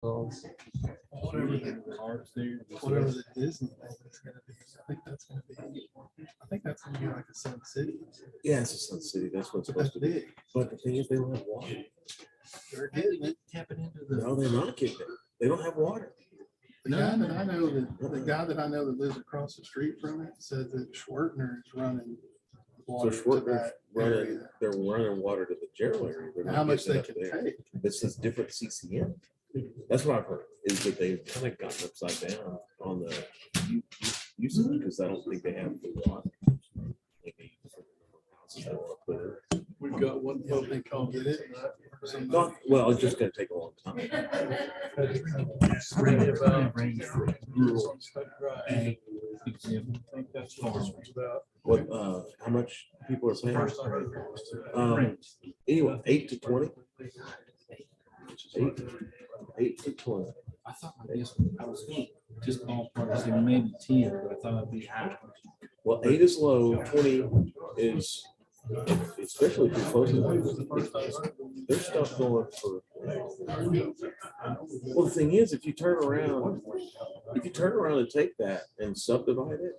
Whatever the Disney thing is gonna be, I think that's gonna be like a Sun City. Yeah, it's a Sun City. That's what it's But supposed that's to be. big. But the thing is, they don't have water. They're getting it, tapping into the. No, they're not getting it. They don't have water. The guy that I know that lives across the street from it said that Schwertner is running So water to Schwartner's that running, area. they're running water to the jail area. They're not How much getting they it up can there. take. It's this different CCM. That's what I've heard, is that they've kind of gotten upside down on the usage because I don't think they have the water. Maybe for the houses that want to put in. We've got one Oh, vote they can't get it. Not, well, it's just gonna take a long time. What, how much people are paying? Anyway, 8 to 20. 8 to 20. I thought my guess was, I was thinking just ballpark, say maybe 10, but I thought it'd be high. Well, 8 is low, 20 is, especially if you're close to, there's stuff going for. Well, the thing is, if you turn around and take that and subdivide it,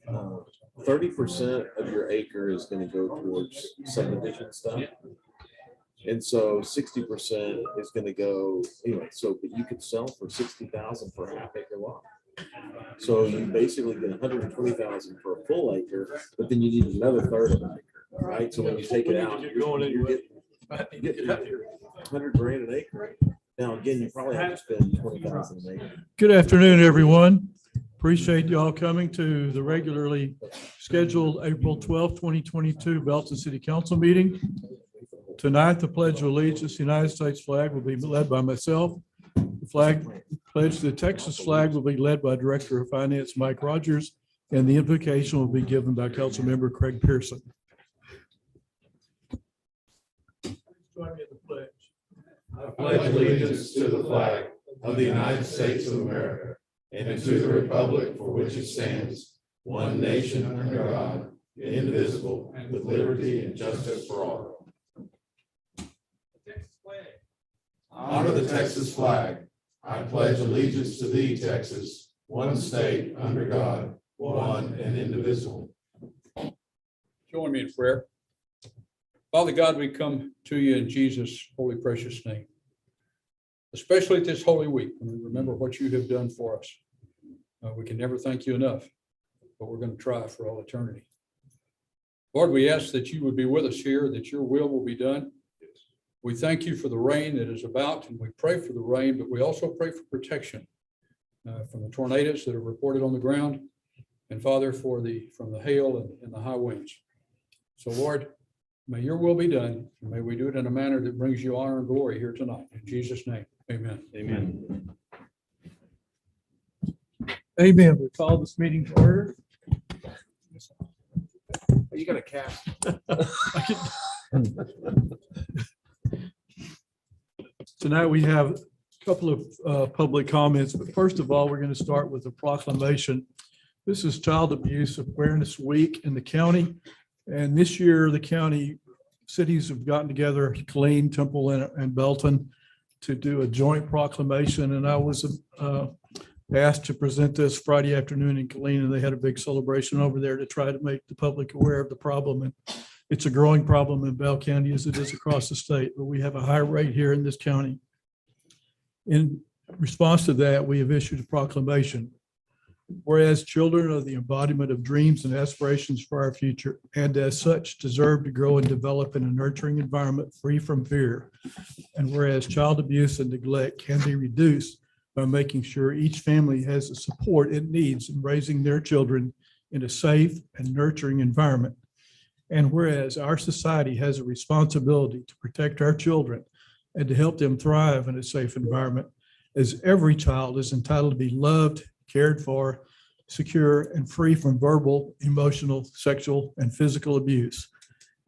30% of your acre is gonna go towards subdivision stuff. And so 60% is gonna go, anyway, so, but you could sell for 60,000 for a half acre lot. So you basically get 120,000 for a full acre, but then you need another third of an acre, right? So when you take it out, you're getting 100 grand an acre. Now, again, you probably have to spend 20,000 an acre. Good afternoon, everyone. Appreciate you all coming to the regularly scheduled April 12th, 2022 Belton City Council meeting. Tonight, the Pledge of Allegiance, the United States flag will be led by myself. The flag pledge, the Texas flag will be led by Director of Finance Mike Rogers, and the invocation will be given by Councilmember Craig Pearson. Join me in the pledge. I pledge allegiance to the flag of the United States of America and to the republic for which it stands, one nation under God, indivisible, with liberty and justice for all. Honor the Texas flag. I pledge allegiance to thee, Texas, one state under God, one and indivisible. Join me in prayer. Father God, we come to you in Jesus' holy, precious name. Especially at this holy week, when we remember what you have done for us. We can never thank you enough, but we're going to try for all eternity. Lord, we ask that you would be with us here, that your will be done. We thank you for the rain that is about, and we pray for the rain, but we also pray for protection from the tornadoes that are reported on the ground, and Father, from the hail and the high winds. So Lord, may your will be done, and may we do it in a manner that brings you honor and glory here tonight. In Jesus' name, amen. Amen. Amen. We call this meeting to order. You got a cast. Tonight, we have a couple of public comments, but first of all, we're going to start with a proclamation. This is Child Abuse Awareness Week in the county. And this year, the county cities have gotten together, Killeen, Temple, and Belton, to do a joint proclamation. And I was asked to present this Friday afternoon in Killeen, and they had a big celebration over there to try to make the public aware of the problem. And it's a growing problem in Bell County as it is across the state, but we have a high rate here in this county. In response to that, we have issued a proclamation. Whereas children are the embodiment of dreams and aspirations for our future, and as such deserve to grow and develop in a nurturing environment free from fear. And whereas child abuse and neglect can be reduced by making sure each family has the support it needs in raising their children in a safe and nurturing environment. And whereas our society has a responsibility to protect our children and to help them thrive in a safe environment, as every child is entitled to be loved, cared for, secure, and free from verbal, emotional, sexual, and physical abuse.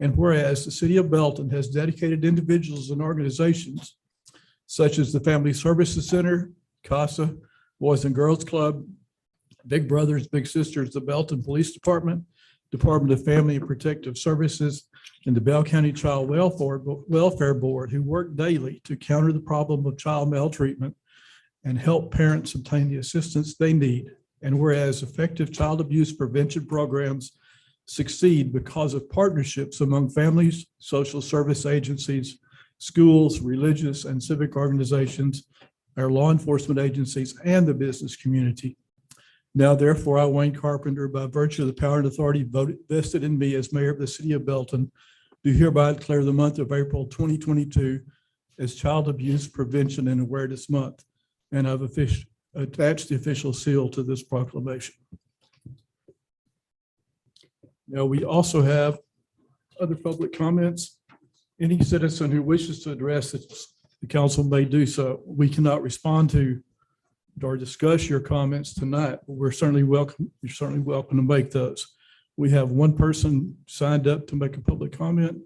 And whereas the city of Belton has dedicated individuals and organizations such as the Family Services Center, CASA, Boys and Girls Club, Big Brothers, Big Sisters, the Belton Police Department, Department of Family and Protective Services, and the Bell County Child Welfare Board, who work daily to counter the problem of child maltreatment and help parents obtain the assistance they need. And whereas effective child abuse prevention programs succeed because of partnerships among families, social service agencies, schools, religious and civic organizations, our law enforcement agencies, and the business community. Now, therefore, I, Wayne Carpenter, by virtue of the power and authority vested in me as mayor of the city of Belton, do hereby declare the month of April 2022 as Child Abuse Prevention and Awareness Month. And I've attached the official seal to this proclamation. Now, we also have other public comments. Any citizen who wishes to address the council may do so. We cannot respond to or discuss your comments tonight, but we're certainly welcome. You're certainly welcome to make those. We have one person signed up to make a public comment,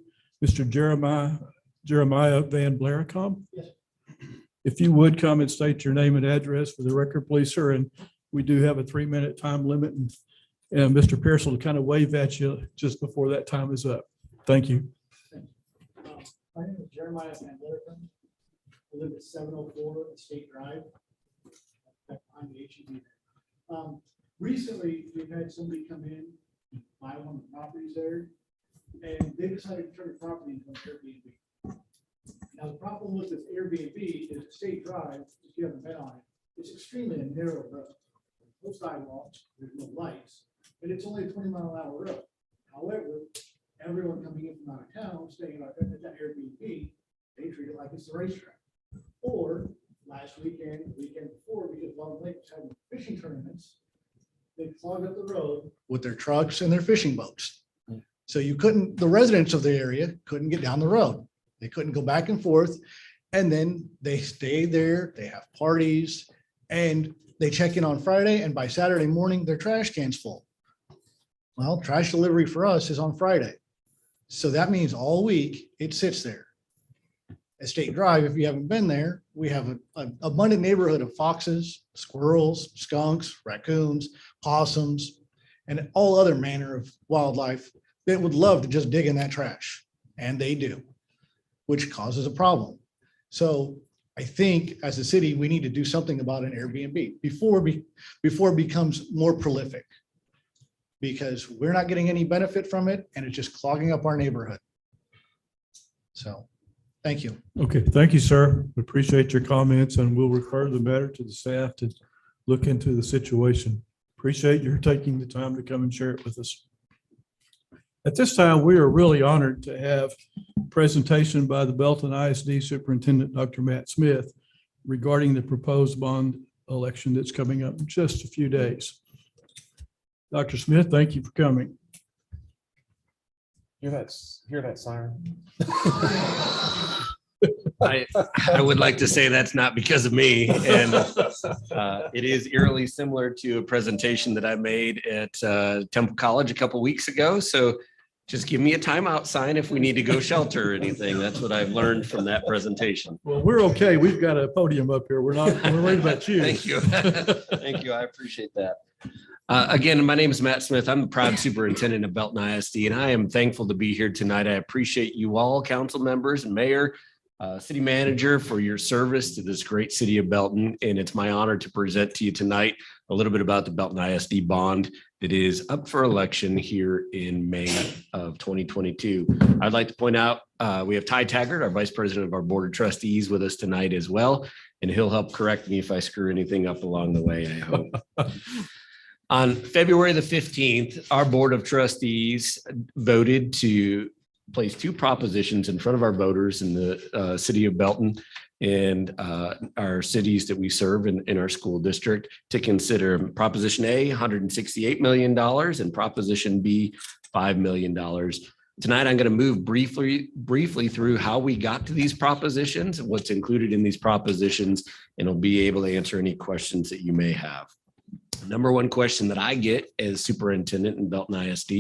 Mr. Jeremiah Van Blaricom. Yes. If you would come and state your name and address for the record, please, sir. And we do have a 3-minute time limit. And Mr. Pearson will kind of wave at you just before that time is up. Thank you. My name is Jeremiah Van Blaricom. I live at 704 State Drive. Behind the HEB. Recently, we've had somebody come in, buy one of the properties there, and they decided to turn the property into an Airbnb. Now, the problem with this Airbnb is State Drive, if you haven't been on it, it's extremely a narrow road. No sidewalks, there's no lights, and it's only a 20-mile-an-hour road. However, everyone coming in from out of town, staying at that Airbnb, they treat it like it's the racetrack. Or last weekend, the weekend before, because Long Lake was having fishing tournaments, they clogged up the road with their trucks and their fishing boats. So the residents of the area couldn't get down the road. They couldn't go back and forth. And then they stay there, they have parties, and they check in on Friday, and by Saturday morning, their trash can's full. Well, trash delivery for us is on Friday. So that means all week it sits there. At State Drive, if you haven't been there, we have an abundant neighborhood of foxes, squirrels, skunks, raccoons, possums, and all other manner of wildlife that would love to just dig in that trash. And they do, which causes a problem. So I think as a city, we need to do something about an Airbnb before it becomes more prolific, because we're not getting any benefit from it and it's just clogging up our neighborhood. So. Thank you. Okay, thank you, sir. We appreciate your comments and we'll refer the matter to the staff to look into the situation. Appreciate your taking the time to come and share it with us. At this time, we are really honored to have a presentation by the Belton ISD Superintendent, Dr. Matt Smith, regarding the proposed bond election that's coming up in just a few days. Dr. Smith, thank you for coming. Hear that siren? I would like to say that's not because of me, and it is eerily similar to a presentation that I made at Temple College a couple weeks ago. So just give me a timeout sign if we need to go shelter or anything. That's what I've learned from that presentation. Well, we're okay. We've got a podium up here. We're worried about you. Thank you. Thank you. I appreciate that. Again, my name is Matt Smith. I'm the proud superintendent of Belton ISD, and I am thankful to be here tonight. I appreciate you all, council members and mayor, city manager, for your service to this great city of Belton. And it's my honor to present to you tonight a little bit about the Belton ISD bond that is up for election here in May of 2022. I'd like to point out we have Ty Taggart, our vice president of our board of trustees, with us tonight as well. And he'll help correct me if I screw anything up along the way, I hope. On February the 15th, our Board of Trustees voted to place 2 propositions in front of our voters in the city of Belton and our cities that we serve in our school district to consider. Proposition A, $168 million, and Proposition B, $5 million. Tonight, I'm going to move briefly through how we got to these propositions and what's included in these propositions, and I'll be able to answer any questions that you may have. Number one question that I get as superintendent in Belton ISD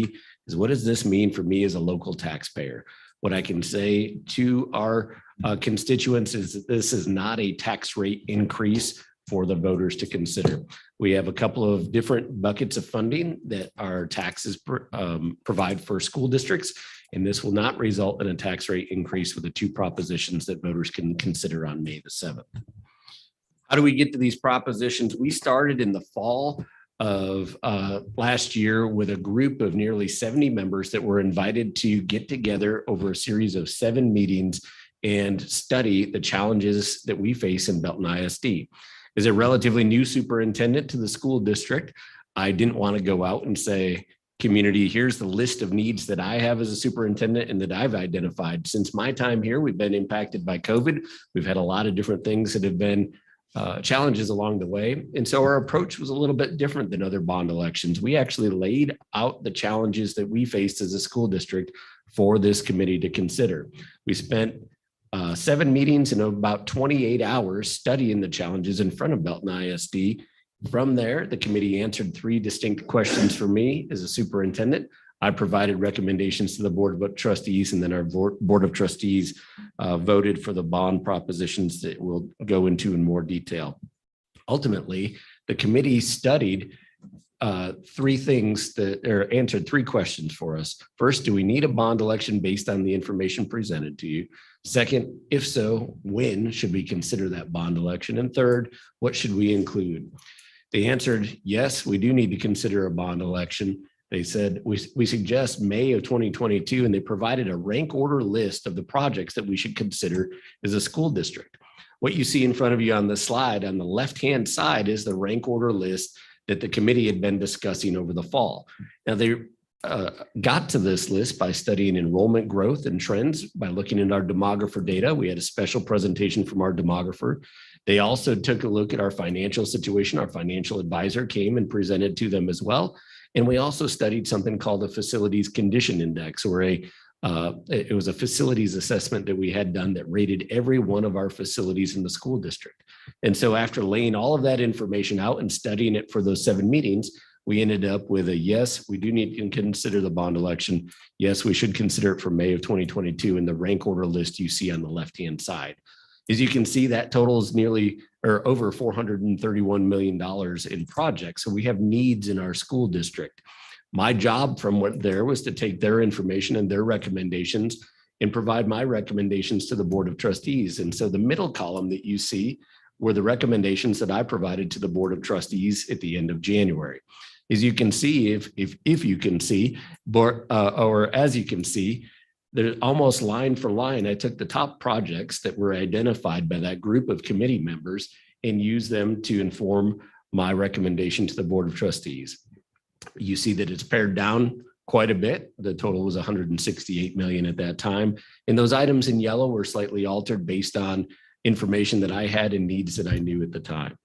is, what does this mean for me as a local taxpayer? What I can say to our constituents is that this is not a tax rate increase for the voters to consider. We have a couple of different buckets of funding that our taxes provide for school districts, and this will not result in a tax rate increase with the 2 propositions that voters can consider on May the 7th. How do we get to these propositions? We started in the fall of last year with a group of nearly 70 members that were invited to get together over a series of 7 meetings and study the challenges that we face in Belton ISD. As a relatively new superintendent to the school district, I didn't want to go out and say, community, here's the list of needs that I have as a superintendent and that I've identified. Since my time here, we've been impacted by COVID. We've had a lot of different things that have been challenges along the way. And so our approach was a little bit different than other bond elections. We actually laid out the challenges that we faced as a school district for this committee to consider. We spent 7 meetings and about 28 hours studying the challenges in front of Belton ISD. From there, the committee answered 3 distinct questions for me as a superintendent. I provided recommendations to the Board of Trustees, and then our Board of Trustees voted for the bond propositions that we'll go into in more detail. Ultimately, the committee studied 3 things that or answered 3 questions for us. First, do we need a bond election based on the information presented to you? Second, if so, when should we consider that bond election? And third, what should we include? They answered, yes, we do need to consider a bond election. They said, we suggest May of 2022, and they provided a rank order list of the projects that we should consider as a school district. What you see in front of you on the slide on the left-hand side is the rank order list that the committee had been discussing over the fall. Now, they got to this list by studying enrollment growth and trends by looking at our demographer data. We had a special presentation from our demographer. They also took a look at our financial situation. Our financial advisor came and presented to them as well. And we also studied something called a facilities condition index, or it was a facilities assessment that we had done that rated every one of our facilities in the school district. And so after laying all of that information out and studying it for those 7 meetings, we ended up with a yes, we do need to consider the bond election. Yes, we should consider it for May of 2022 in the rank order list you see on the left-hand side. As you can see, that totals nearly or over $431 million in projects. So we have needs in our school district. My job from what there was to take their information and their recommendations and provide my recommendations to the Board of Trustees. And so the middle column that you see were the recommendations that I provided to the Board of Trustees at the end of January. As you can see, if you can see, or as you can see, there's almost line for line. I took the top projects that were identified by that group of committee members and used them to inform my recommendation to the Board of Trustees. You see that it's pared down quite a bit. The total was 168 million at that time. And those items in yellow were slightly altered based on information that I had and needs that I knew at the time.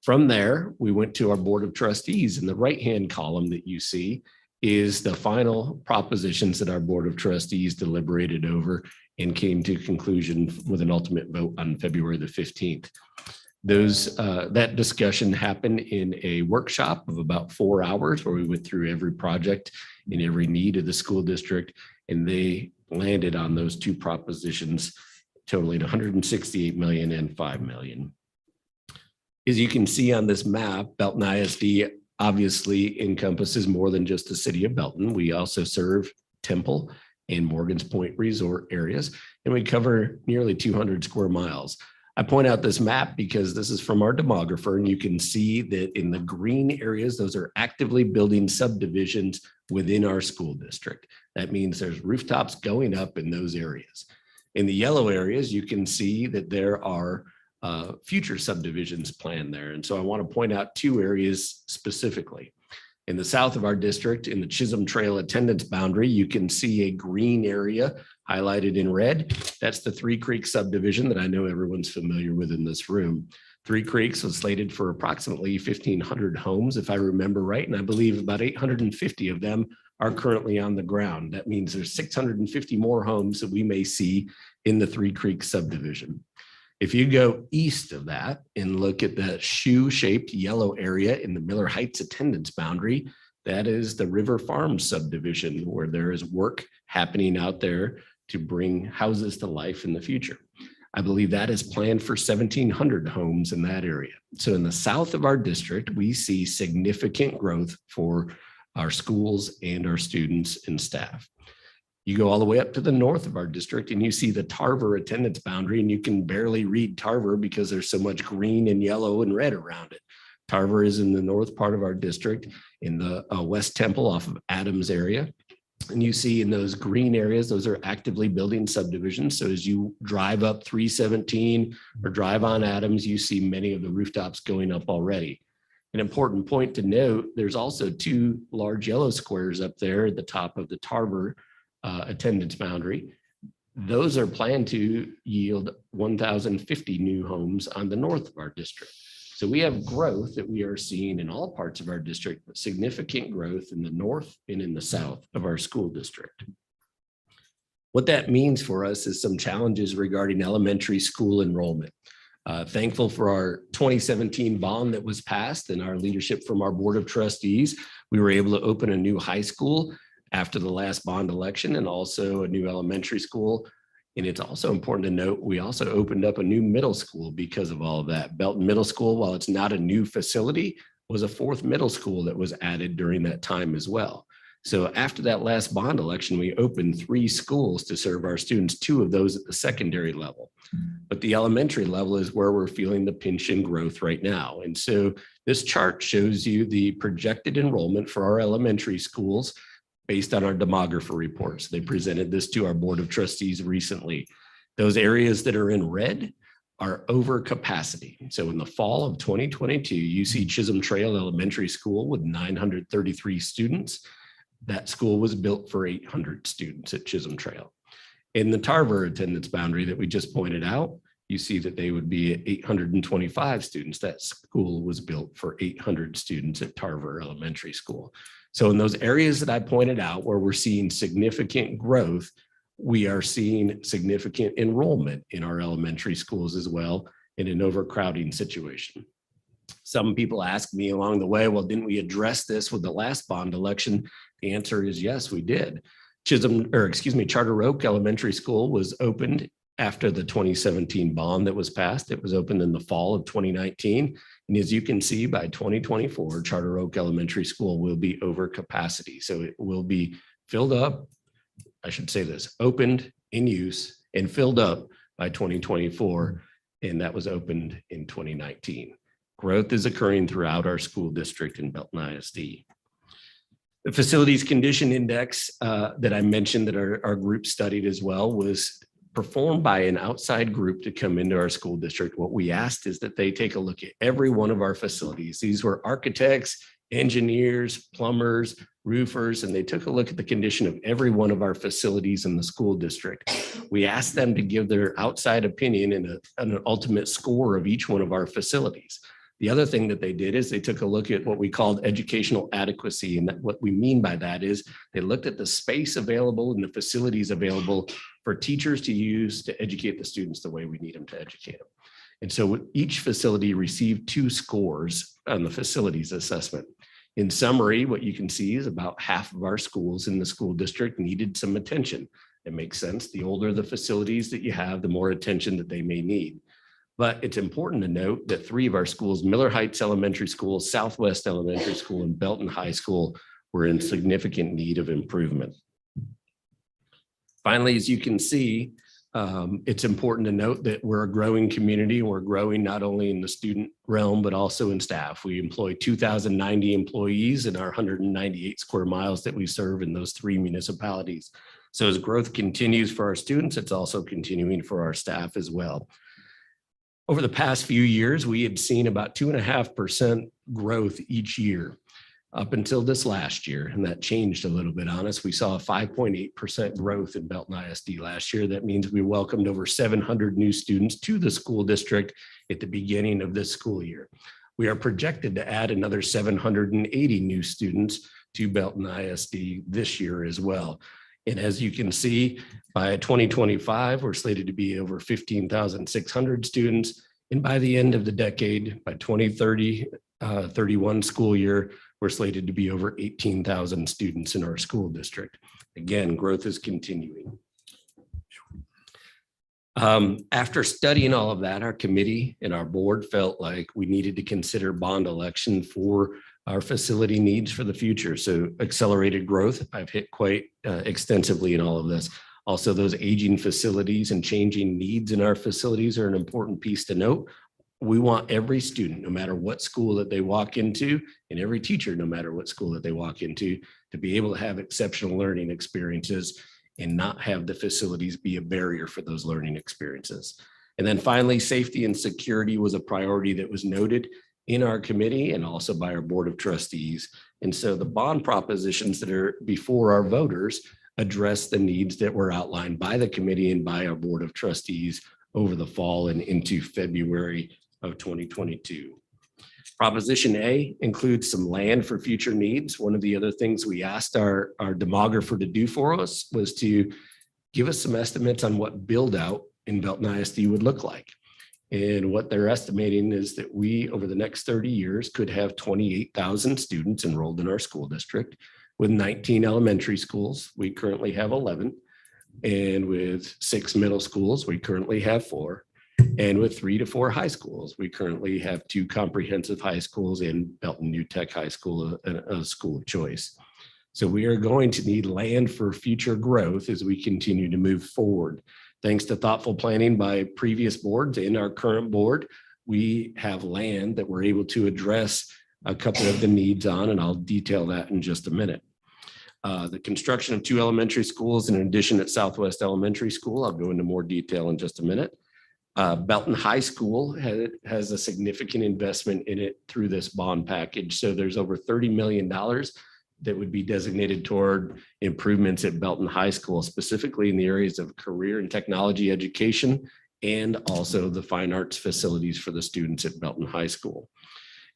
From there, we went to our Board of Trustees, and the right-hand column that you see is the final propositions that our Board of Trustees deliberated over and came to conclusion with an ultimate vote on February the 15th. That discussion happened in a workshop of about 4 hours where we went through every project and every need of the school district, and they landed on those 2 propositions totaling 168 million and 5 million. As you can see on this map, Belton ISD obviously encompasses more than just the city of Belton. We also serve Temple and Morgan's Point resort areas, and we cover nearly 200 square miles. I point out this map because this is from our demographer, and you can see that in the green areas, those are actively building subdivisions within our school district. That means there's rooftops going up in those areas. In the yellow areas, you can see that there are future subdivisions planned there. And so I want to point out 2 areas specifically. In the south of our district, in the Chisholm Trail attendance boundary, you can see a green area highlighted in red. That's the 3 Creeks subdivision that I know everyone's familiar with in this room. 3 Creeks was slated for approximately 1,500 homes, if I remember right. And I believe about 850 of them are currently on the ground. That means there's 650 more homes that we may see in the 3 Creeks subdivision. If you go east of that and look at the shoe-shaped yellow area in the Miller Heights attendance boundary, that is the River Farms subdivision, where there is work happening out there to bring houses to life in the future. I believe that is planned for 1,700 homes in that area. So in the south of our district, we see significant growth for our schools and our students and staff. You go all the way up to the north of our district and you see the Tarver attendance boundary, and you can barely read Tarver because there's so much green and yellow and red around it. Tarver is in the north part of our district in the West Temple off of Adams area. And you see in those green areas, those are actively building subdivisions. So as you drive up 317 or drive on Adams, you see many of the rooftops going up already. An important point to note, there's also 2 large yellow squares up there at the top of the Tarver attendance boundary. Those are planned to yield 1,050 new homes on the north of our district. So we have growth that we are seeing in all parts of our district, but significant growth in the north and in the south of our school district. What that means for us is some challenges regarding elementary school enrollment. Thankful for our 2017 bond that was passed and our leadership from our Board of Trustees. We were able to open a new high school after the last bond election and also a new elementary school. And it's also important to note, we also opened up a new middle school because of all of that. Belton Middle School, while it's not a new facility, was a 4th middle school that was added during that time as well. So after that last bond election, we opened 3 schools to serve our students, 2 of those at the secondary level. But the elementary level is where we're feeling the pinch in growth right now. And so this chart shows you the projected enrollment for our elementary schools based on our demographer reports. They presented this to our Board of Trustees recently. Those areas that are in red are over capacity. So in the fall of 2022, you see Chisholm Trail Elementary School with 933 students. That school was built for 800 students at Chisholm Trail. In the Tarver attendance boundary that we just pointed out, you see that they would be at 825 students. That school was built for 800 students at Tarver Elementary School. So in those areas that I pointed out where we're seeing significant growth, we are seeing significant enrollment in our elementary schools as well in an overcrowding situation. Some people ask me along the way, well, didn't we address this with the last bond election? The answer is yes, we did. Charter Oak Elementary School was opened after the 2017 bond that was passed. It was opened in the fall of 2019. And as you can see, by 2024, Charter Oak Elementary School will be over capacity. So it will be filled up, I should say this, opened, in use, and filled up by 2024. And that was opened in 2019. Growth is occurring throughout our school district in Belton ISD. The facilities condition index that I mentioned that our group studied as well was performed by an outside group to come into our school district. What we asked is that they take a look at every one of our facilities. These were architects, engineers, plumbers, roofers, and they took a look at the condition of every one of our facilities in the school district. We asked them to give their outside opinion and an ultimate score of each one of our facilities. The other thing that they did is they took a look at what we called educational adequacy. And what we mean by that is they looked at the space available and the facilities available for teachers to use to educate the students the way we need them to educate them. And so each facility received 2 scores on the facilities assessment. In summary, what you can see is about half of our schools in the school district needed some attention. It makes sense. The older the facilities that you have, the more attention that they may need. But it's important to note that 3 of our schools, Miller Heights Elementary School, Southwest Elementary School, and Belton High School, were in significant need of improvement. Finally, as you can see, it's important to note that we're a growing community. We're growing not only in the student realm, but also in staff. We employ 2,090 employees in our 198 square miles that we serve in those 3 municipalities. So as growth continues for our students, it's also continuing for our staff as well. Over the past few years, we had seen about 2.5% growth each year up until this last year, and that changed a little bit on us. We saw a 5.8% growth in Belton ISD last year. That means we welcomed over 700 new students to the school district at the beginning of this school year. We are projected to add another 780 new students to Belton ISD this year as well. And as you can see, by 2025, we're slated to be over 15,600 students. And by the end of the decade, by 2030, 31 school year, we're slated to be over 18,000 students in our school district. Again, growth is continuing. After studying all of that, our committee and our board felt like we needed to consider bond election for our facility needs for the future. So accelerated growth, I've hit quite extensively in all of this. Also, those aging facilities and changing needs in our facilities are an important piece to note. We want every student, no matter what school that they walk into, and every teacher, no matter what school that they walk into, to be able to have exceptional learning experiences and not have the facilities be a barrier for those learning experiences. And then finally, safety and security was a priority that was noted in our committee and also by our Board of Trustees. And so the bond propositions that are before our voters address the needs that were outlined by the committee and by our Board of Trustees over the fall and into February of 2022. Proposition A includes some land for future needs. One of the other things we asked our demographer to do for us was to give us some estimates on what build out in Belton ISD would look like. And what they're estimating is that we, over the next 30 years, could have 28,000 students enrolled in our school district with 19 elementary schools. We currently have 11. And with 6 middle schools, we currently have 4. And with 3 to 4 high schools, we currently have 2 comprehensive high schools and Belton New Tech High School, a school of choice. So we are going to need land for future growth as we continue to move forward. Thanks to thoughtful planning by previous boards and our current board, we have land that we're able to address a couple of the needs on, and I'll detail that in just a minute. The construction of 2 elementary schools in addition at Southwest Elementary School, I'll go into more detail in just a minute. Belton High School has a significant investment in it through this bond package. So there's over $30 million that would be designated toward improvements at Belton High School, specifically in the areas of career and technology education, and also the fine arts facilities for the students at Belton High School.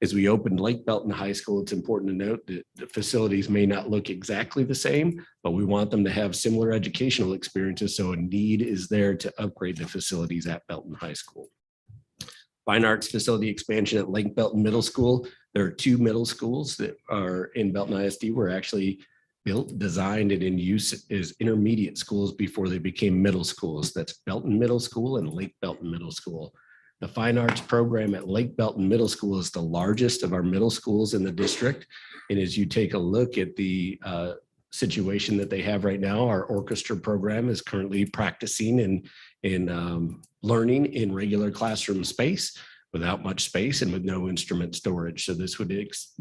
As we opened Lake Belton High School, it's important to note that the facilities may not look exactly the same, but we want them to have similar educational experiences. So a need is there to upgrade the facilities at Belton High School. Fine arts facility expansion at Lake Belton Middle School. There are 2 middle schools that are in Belton ISD were actually built, designed, and in use as intermediate schools before they became middle schools. That's Belton Middle School and Lake Belton Middle School. The fine arts program at Lake Belton Middle School is the largest of our middle schools in the district. And as you take a look at the situation that they have right now, our orchestra program is currently practicing in learning in regular classroom space without much space and with no instrument storage. So this would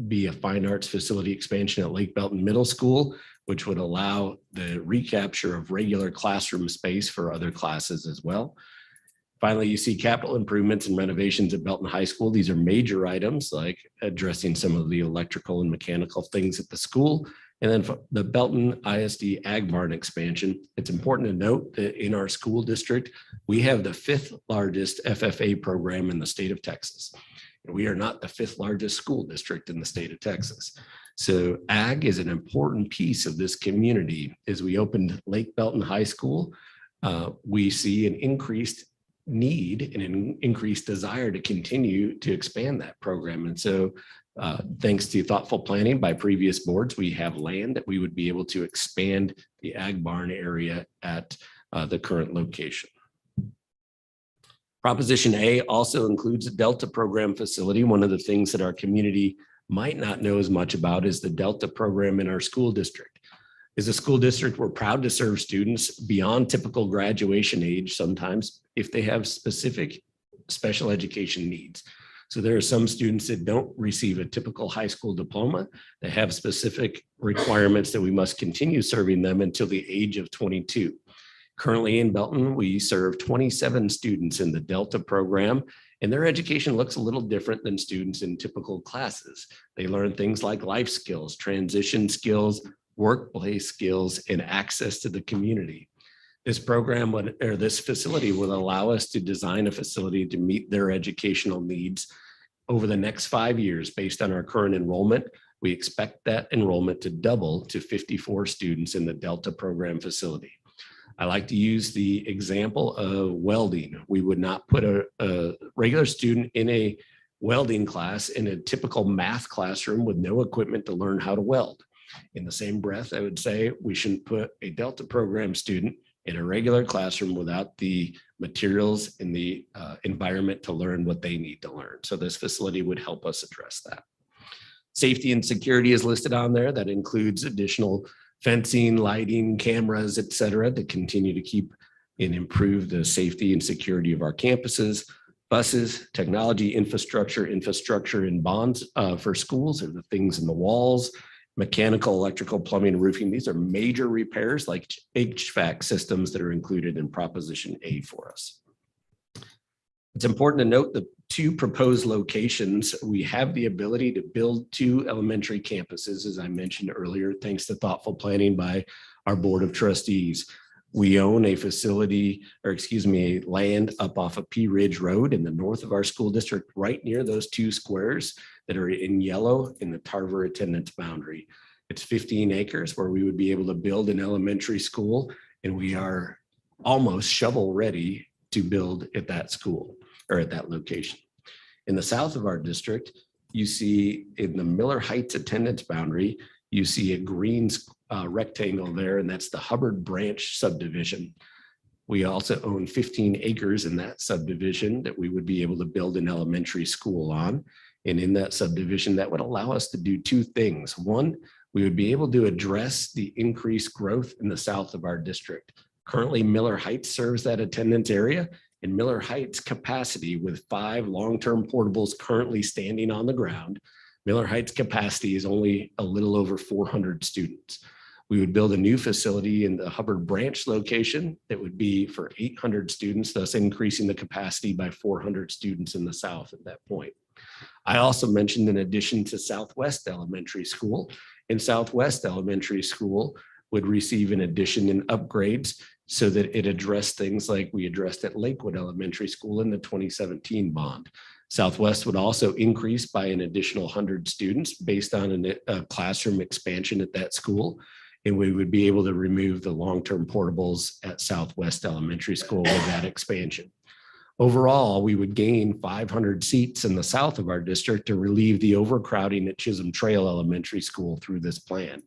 be a fine arts facility expansion at Lake Belton Middle School, which would allow the recapture of regular classroom space for other classes as well. Finally, you see capital improvements and renovations at Belton High School. These are major items like addressing some of the electrical and mechanical things at the school. And then for the Belton ISD Ag Barn expansion, it's important to note that in our school district, we have the 5th largest FFA program in the state of Texas. And we are not the 5th largest school district in the state of Texas. So ag is an important piece of this community. As we opened Lake Belton High School, we see an increased need and an increased desire to continue to expand that program. And so thanks to thoughtful planning by previous boards, we have land that we would be able to expand the ag barn area at the current location. Proposition A also includes a Delta program facility. One of the things that our community might not know as much about is the Delta program in our school district. As a school district, we're proud to serve students beyond typical graduation age sometimes if they have specific special education needs. So there are some students that don't receive a typical high school diploma that have specific requirements that we must continue serving them until the age of 22. Currently in Belton, we serve 27 students in the Delta program, and their education looks a little different than students in typical classes. They learn things like life skills, transition skills, workplace skills, and access to the community. This program or this facility will allow us to design a facility to meet their educational needs over the next 5 years. Based on our current enrollment, we expect that enrollment to double to 54 students in the Delta program facility. I like to use the example of welding. We would not put a regular student in a welding class in a typical math classroom with no equipment to learn how to weld. In the same breath, I would say we shouldn't put a Delta program student in a regular classroom without the materials and the environment to learn what they need to learn. So this facility would help us address that. Safety and security is listed on there. That includes additional fencing, lighting, cameras, et cetera, to continue to keep and improve the safety and security of our campuses. Buses, technology, infrastructure and bonds for schools are the things in the walls, mechanical, electrical, plumbing, roofing. These are major repairs like HVAC systems that are included in Proposition A for us. It's important to note the two proposed locations. We have the ability to build 2 elementary campuses, as I mentioned earlier, thanks to thoughtful planning by our Board of Trustees. We own a facility, or excuse me, land up off of Pea Ridge Road in the north of our school district, right near those 2 squares that are in yellow in the Tarver attendance boundary. It's 15 acres where we would be able to build an elementary school, and we are almost shovel ready to build at that school or at that location. In the south of our district, you see in the Miller Heights attendance boundary, you see a green rectangle there, and that's the Hubbard Branch subdivision. We also own 15 acres in that subdivision that we would be able to build an elementary school on. And in that subdivision, that would allow us to do 2 things. One, we would be able to address the increased growth in the south of our district. Currently, Miller Heights serves that attendance area, and Miller Heights capacity with 5 long-term portables currently standing on the ground, Miller Heights capacity is only a little over 400 students. We would build a new facility in the Hubbard Branch location that would be for 800 students, thus increasing the capacity by 400 students in the south at that point. I also mentioned in addition to Southwest Elementary School, and Southwest Elementary School would receive an addition in upgrades so that it addressed things like we addressed at Lakewood Elementary School in the 2017 bond. Southwest would also increase by an additional 100 students based on a classroom expansion at that school. And we would be able to remove the long-term portables at Southwest Elementary School with that expansion. Overall, we would gain 500 seats in the south of our district to relieve the overcrowding at Chisholm Trail Elementary School through this plan.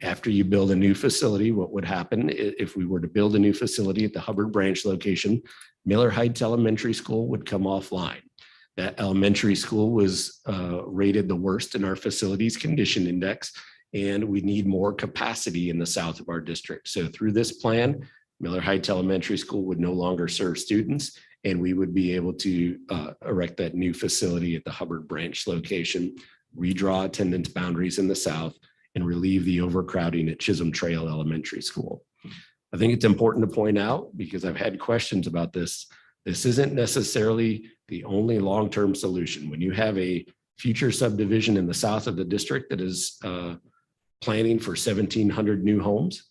After you build a new facility, what would happen if we were to build a new facility at the Hubbard Branch location, Miller Heights Elementary School would come offline. That elementary school was rated the worst in our facilities condition index, and we need more capacity in the south of our district. So through this plan, Miller Heights Elementary School would no longer serve students, and we would be able to erect that new facility at the Hubbard Branch location, redraw attendance boundaries in the south, and relieve the overcrowding at Chisholm Trail Elementary School. I think it's important to point out, because I've had questions about this, this isn't necessarily the only long-term solution. When you have a future subdivision in the south of the district that is planning for 1,700 new homes,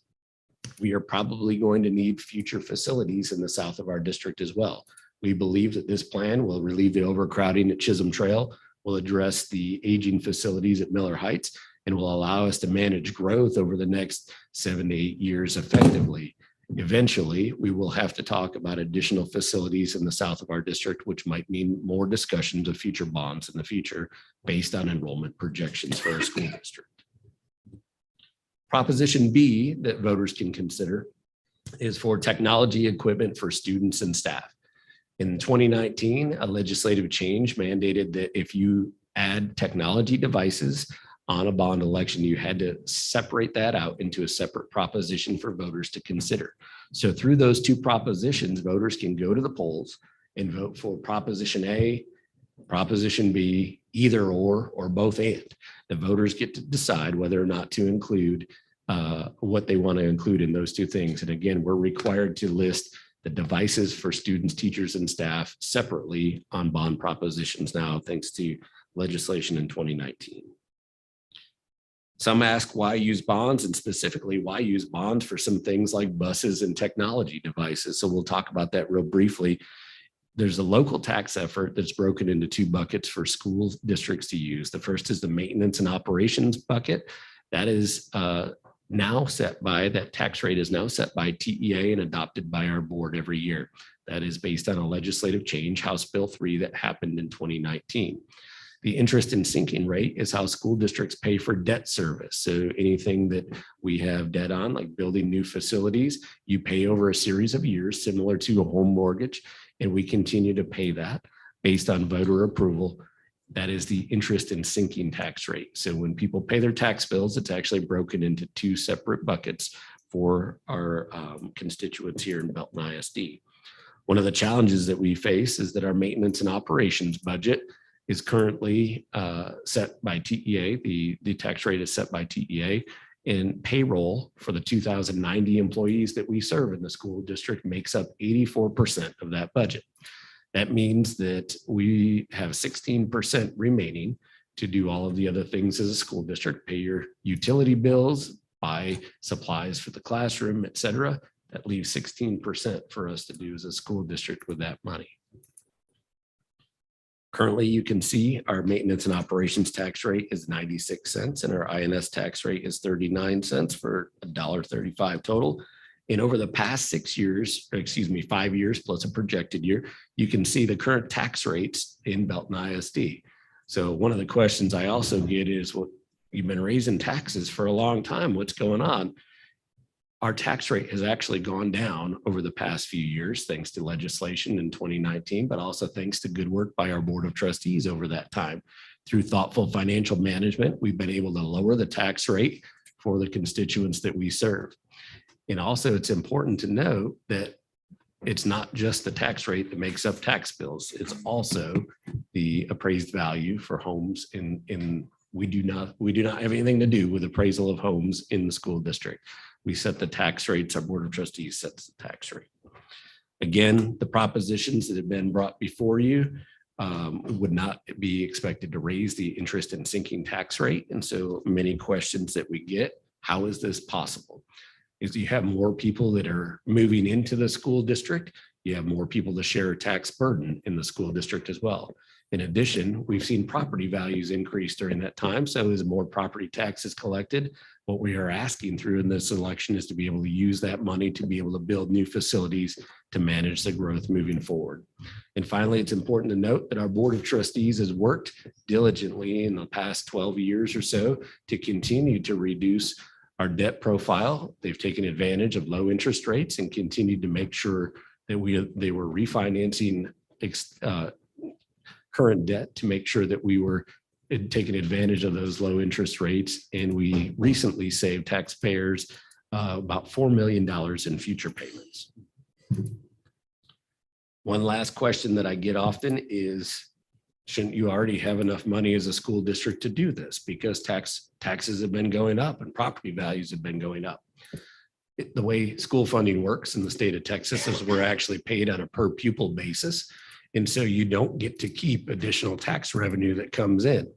we are probably going to need future facilities in the south of our district as well. We believe that this plan will relieve the overcrowding at Chisholm Trail, will address the aging facilities at Miller Heights, and will allow us to manage growth over the next 7 to 8 years effectively. Eventually, we will have to talk about additional facilities in the south of our district, which might mean more discussions of future bonds in the future based on enrollment projections for our school district. Proposition B that voters can consider is for technology equipment for students and staff. In 2019, a legislative change mandated that if you add technology devices on a bond election, you had to separate that out into a separate proposition for voters to consider. So through those 2 propositions, voters can go to the polls and vote for Proposition A, Proposition B, either or both and. The voters get to decide whether or not to include what they want to include in those 2 things. And again, we're required to list the devices for students, teachers, and staff separately on bond propositions now, thanks to legislation in 2019. Some ask why use bonds, and specifically why use bonds for some things like buses and technology devices. So we'll talk about that real briefly. There's a local tax effort that's broken into 2 buckets for school districts to use. The first is the maintenance and operations bucket. That is that tax rate is now set by TEA and adopted by our board every year. That is based on a legislative change, House Bill 3, that happened in 2019. The interest and sinking rate is how school districts pay for debt service. So anything that we have debt on, like building new facilities, you pay over a series of years, similar to a home mortgage, and we continue to pay that based on voter approval. That is the interest and sinking tax rate. So when people pay their tax bills, it's actually broken into two separate buckets for our constituents here in Belton ISD. One of the challenges that we face is that our maintenance and operations budget is currently set by TEA. The tax rate is set by TEA, and payroll for the 2,090 employees that we serve in the school district makes up 84% of that budget. That means that we have 16% remaining to do all of the other things as a school district, pay your utility bills, buy supplies for the classroom, et cetera. That leaves 16% for us to do as a school district with that money. Currently, you can see our maintenance and operations tax rate is 96 cents and our INS tax rate is 39 cents for $1.35 total. And over the past 6 years, 5 years plus a projected year, you can see the current tax rates in Belton ISD. So one of the questions I also get is, well, you've been raising taxes for a long time. What's going on? Our tax rate has actually gone down over the past few years, thanks to legislation in 2019, but also thanks to good work by our Board of Trustees over that time. Through thoughtful financial management, we've been able to lower the tax rate for the constituents that we serve. And also, it's important to note that it's not just the tax rate that makes up tax bills. It's also the appraised value for homes we do not have anything to do with appraisal of homes in the school district. We set the tax rates, our Board of Trustees sets the tax rate. Again, the propositions that have been brought before you would not be expected to raise the interest and sinking tax rate. And so many questions that we get, how is this possible? Is you have more people that are moving into the school district, you have more people to share a tax burden in the school district as well. In addition, we've seen property values increase during that time. So as more property taxes collected, what we are asking through in this election is to be able to use that money to be able to build new facilities to manage the growth moving forward. And finally, it's important to note that our Board of Trustees has worked diligently in the past 12 years or so to continue to reduce our debt profile. They've taken advantage of low interest rates and continued to make sure that they were refinancing current debt to make sure that we were taking advantage of those low interest rates. And we recently saved taxpayers about $4 million in future payments. One last question that I get often is, shouldn't you already have enough money as a school district to do this? Because taxes have been going up and property values have been going up. The way school funding works in the state of Texas is we're actually paid on a per pupil basis. And so you don't get to keep additional tax revenue that comes in.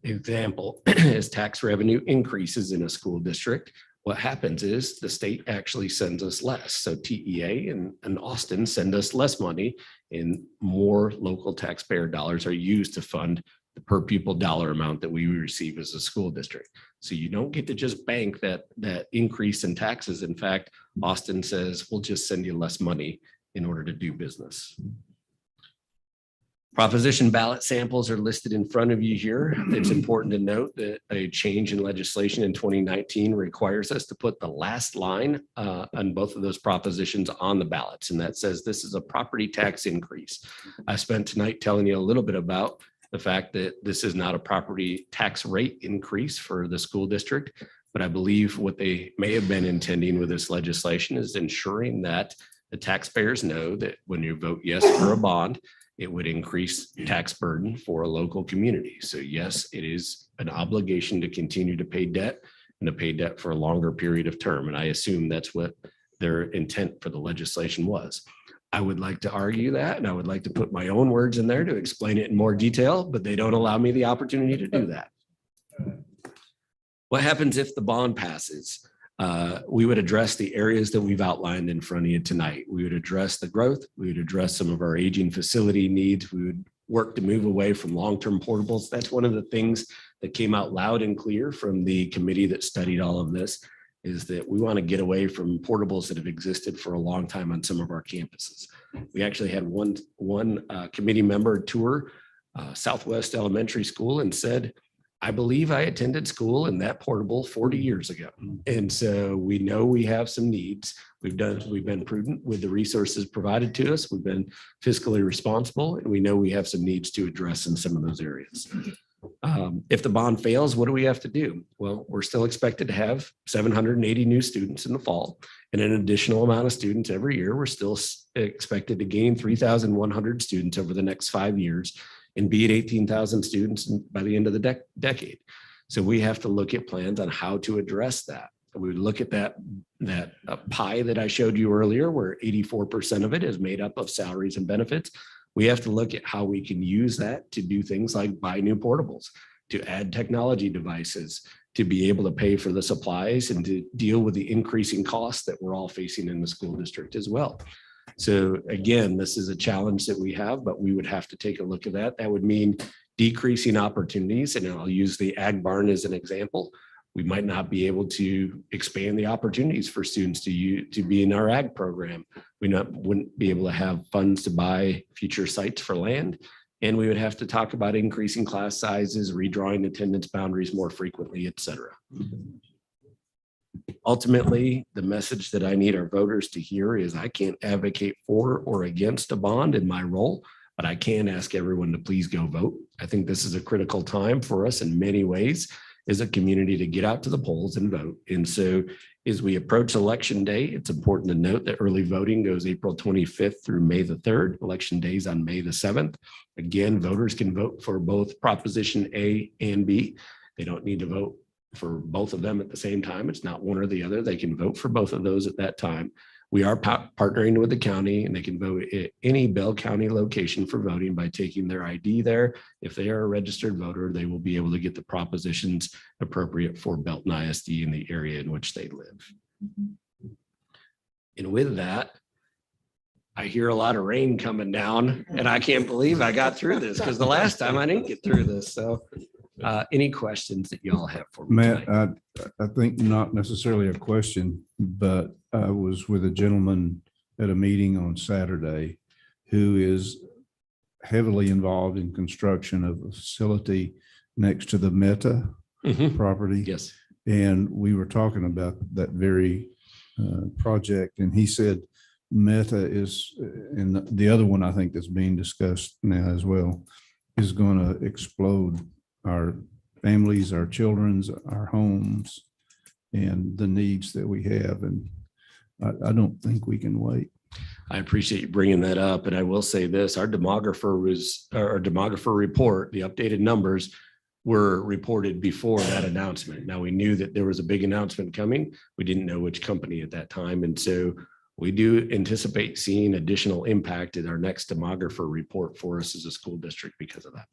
Example, as tax revenue increases in a school district, what happens is the state actually sends us less. So TEA and Austin send us less money, and more local taxpayer dollars are used to fund the per pupil dollar amount that we receive as a school district. So you don't get to just bank that increase in taxes. In fact, Austin says, we'll just send you less money in order to do business. Proposition ballot samples are listed in front of you here. It's important to note that a change in legislation in 2019 requires us to put the last line on both of those propositions on the ballots. And that says this is a property tax increase. I spent tonight telling you a little bit about the fact that this is not a property tax rate increase for the school district, but I believe what they may have been intending with this legislation is ensuring that the taxpayers know that when you vote yes for a bond, it would increase tax burden for a local community. So yes, it is an obligation to continue to pay debt and to pay debt for a longer period of term. And I assume that's what their intent for the legislation was. I would like to argue that, and I would like to put my own words in there to explain it in more detail, but they don't allow me the opportunity to do that. What happens if the bond passes? We would address the areas that we've outlined in front of you tonight. We would address the growth. We would address some of our aging facility needs. We would work to move away from long-term portables. That's one of the things that came out loud and clear from the committee that studied all of this, is that we want to get away from portables that have existed for a long time on some of our campuses. We actually had one committee member tour Southwest Elementary School and said, I believe I attended school in that portable 40 years ago. And so we know we have some needs. We've been prudent with the resources provided to us. We've been fiscally responsible, and we know we have some needs to address in some of those areas. If the bond fails, what do we have to do? Well, we're still expected to have 780 new students in the fall and an additional amount of students every year. We're still expected to gain 3,100 students over the next 5 years and be at 18,000 students by the end of the decade. So we have to look at plans on how to address that. We would look at that pie that I showed you earlier, where 84% of it is made up of salaries and benefits. We have to look at how we can use that to do things like buy new portables, to add technology devices, to be able to pay for the supplies and to deal with the increasing costs that we're all facing in the school district as well. So again, this is a challenge that we have, but we would have to take a look at that. That would mean decreasing opportunities. And I'll use the ag barn as an example. We might not be able to expand the opportunities for students to be in our ag program. We wouldn't be able to have funds to buy future sites for land. And we would have to talk about increasing class sizes, redrawing attendance boundaries more frequently, et cetera. Ultimately, the message that I need our voters to hear is I can't advocate for or against a bond in my role, but I can ask everyone to please go vote. I think this is a critical time for us in many ways as a community to get out to the polls and vote. And so as we approach election day, it's important to note that early voting goes April 25th through May the 3rd. Election day is on May the 7th. Again, voters can vote for both Proposition A and B. They don't need to vote for both of them at the same time. It's not one or the other. They can vote for both of those at that time. We are partnering with the county, and they can vote at any Bell County location for voting by taking their ID there. If they are a registered voter, they will be able to get the propositions appropriate for Belton ISD in the area in which they live. And with that, I hear a lot of rain coming down, and I can't believe I got through this because the last time I didn't get through this. So any questions that y'all have for me Matt, tonight? I think not necessarily a question, but I was with a gentleman at a meeting on Saturday who is heavily involved in construction of a facility next to the Meta Mhm. property. Yes. And we were talking about that very project, and he said Meta is, and the other one I think that's being discussed now as well, is going to explode our families, our children's, our homes, and the needs that we have. And I don't think we can wait. I appreciate you bringing that up. And I will say this, our demographer report, the updated numbers were reported before that announcement. Now we knew that there was a big announcement coming. We didn't know which company at that time. And so we do anticipate seeing additional impact in our next demographer report for us as a school district because of that.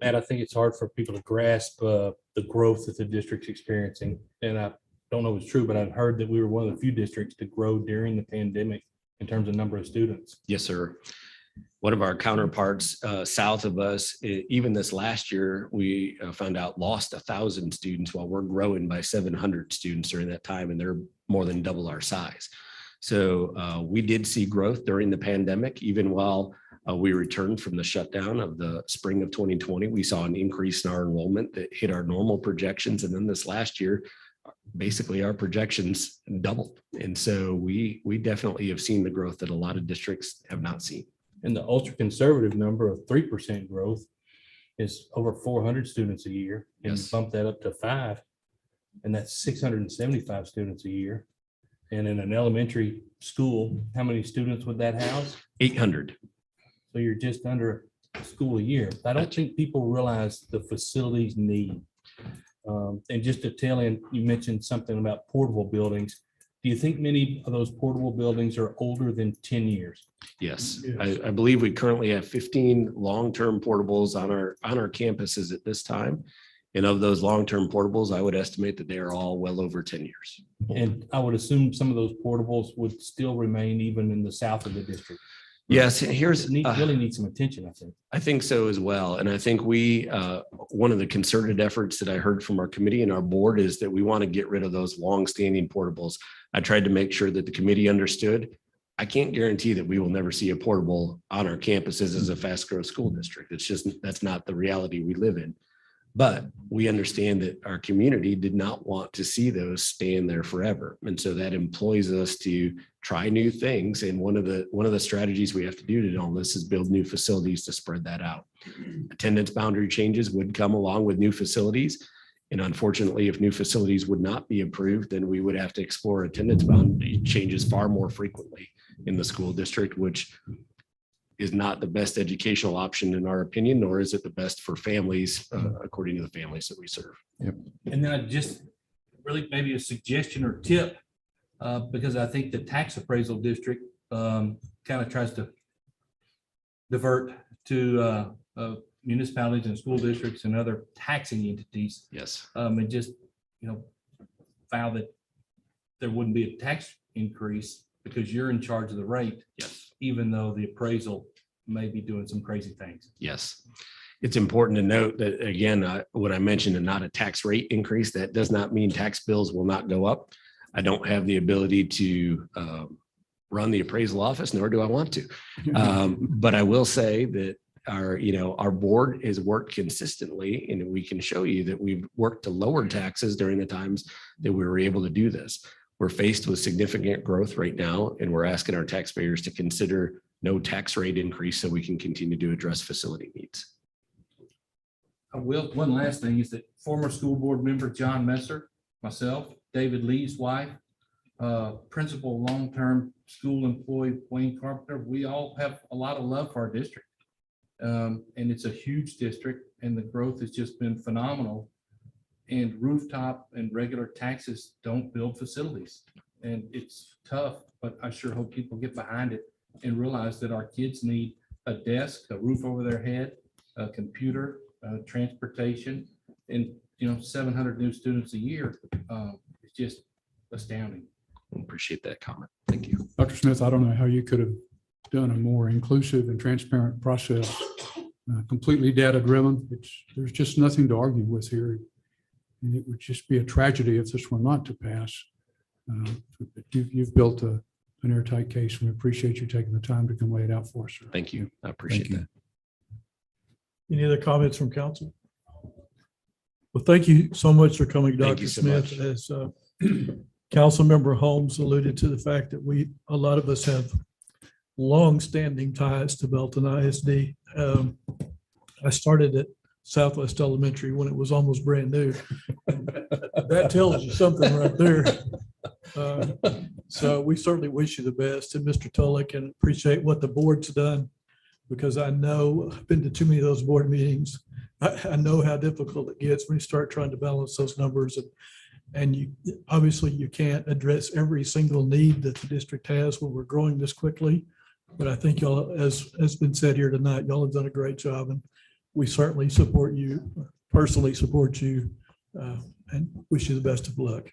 Matt, I think it's hard for people to grasp the growth that the district's experiencing. And I don't know if it's true, but I've heard that we were one of the few districts to grow during the pandemic in terms of number of students. Yes, sir. One of our counterparts south of us, even this last year, we found out lost 1,000 students while we're growing by 700 students during that time, and they're more than double our size. So we did see growth during the pandemic, even while we returned from the shutdown of the spring of 2020. We saw an increase in our enrollment that hit our normal projections. And then this last year, basically our projections doubled. And so we definitely have seen the growth that a lot of districts have not seen. And the ultra conservative number of 3% growth is over 400 students a year. And you Yes. bump that up to 5, and that's 675 students a year. And in an elementary school, how many students would that house? 800. So you're just under a school a year. I don't think people realize the facilities need. And just to tell in, you mentioned something about portable buildings. Do you think many of those portable buildings are older than 10 years? Yes, Yes. I believe we currently have 15 long-term portables on our campuses at this time. And of those long-term portables, I would estimate that they are all well over 10 years. And I would assume some of those portables would still remain even in the south of the district. Yes, and here's. Really need some attention, I think. I think so as well. And I think one of the concerted efforts that I heard from our committee and our board is that we want to get rid of those longstanding portables. I tried to make sure that the committee understood I can't guarantee that we will never see a portable on our campuses as a fast growth school district. It's just, that's not the reality we live in. But we understand that our community did not want to see those staying there forever. And so that employs us to try new things. And one of the strategies we have to do to all this is build new facilities to spread that out. Attendance boundary changes would come along with new facilities. And unfortunately, if new facilities would not be approved, then we would have to explore attendance boundary changes far more frequently in the school district, which is not the best educational option in our opinion, nor is it the best for families, according to the families that we serve. And then I just really maybe a suggestion or tip, because I think the tax appraisal district kind of tries to divert to municipalities and school districts and other taxing entities, Yes. and just, vow that there wouldn't be a tax increase because you're in charge of the rate. Yes. Even though the appraisal may be doing some crazy things. Yes. It's important to note that, again, what I mentioned, and not a tax rate increase, that does not mean tax bills will not go up. I don't have the ability to run the appraisal office, nor do I want to. But I will say that our board has worked consistently, and we can show you that we've worked to lower taxes during the times that we were able to do this. We're faced with significant growth right now, and we're asking our taxpayers to consider no tax rate increase so we can continue to address facility needs. One last thing is that former school board member John Messer, myself, David Lee's wife, principal long-term school employee Wayne Carpenter, we all have a lot of love for our district. And it's a huge district, and the growth has just been phenomenal. And rooftop and regular taxes don't build facilities. And it's tough, but I sure hope people get behind it and realize that our kids need a desk, a roof over their head, a computer, transportation, and 700 new students a year. It's just astounding. Appreciate that comment. Thank you. Dr. Smith, I don't know how you could have done a more inclusive and transparent process, completely data driven. There's just nothing to argue with here. And it would just be a tragedy if this were not to pass. You've built an airtight case, and we appreciate you taking the time to come lay it out for us, sir. Thank you. I appreciate that. Any other comments from council? Well, thank you so much for coming, Thank Dr. you so Smith. much. As Councilmember Holmes alluded to the fact that a lot of us have long-standing ties to Belton ISD. I started at Southwest Elementary when it was almost brand new. That tells you something right there. So we certainly wish you the best, and Mr. Tulloch, and appreciate what the board's done, because I know I've been to too many of those board meetings. I know how difficult it gets when you start trying to balance those numbers, and you obviously you can't address every single need that the district has when we're growing this quickly. But I think y'all, as has been said here tonight, y'all have done a great job, and we certainly support you, personally support you, and wish you the best of luck.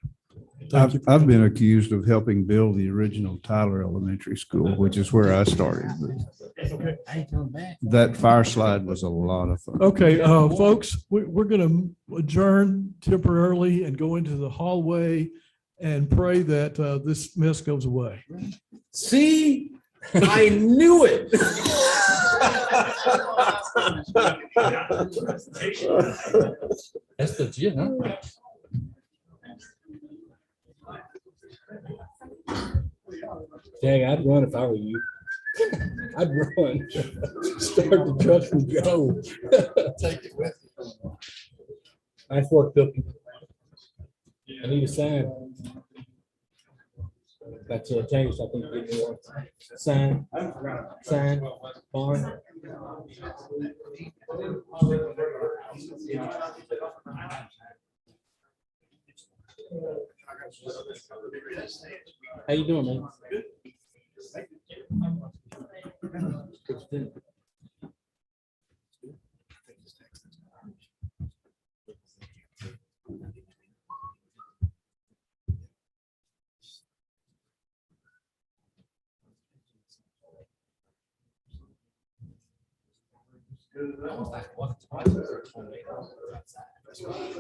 Thank you. I've been accused of helping build the original Tyler Elementary School, which is where I started. That fire slide was a lot of fun. Okay, folks, we're going to adjourn temporarily and go into the hallway and pray that this mess goes away. See, I knew it. That's legit, huh? Dang, I'd run if I were you. I'd run. Start the truck and go. Take it with you. Nice work, Bill. I need a sign. That's a change. I think. Give me one. Sign. Barn. How you doing, man? Good.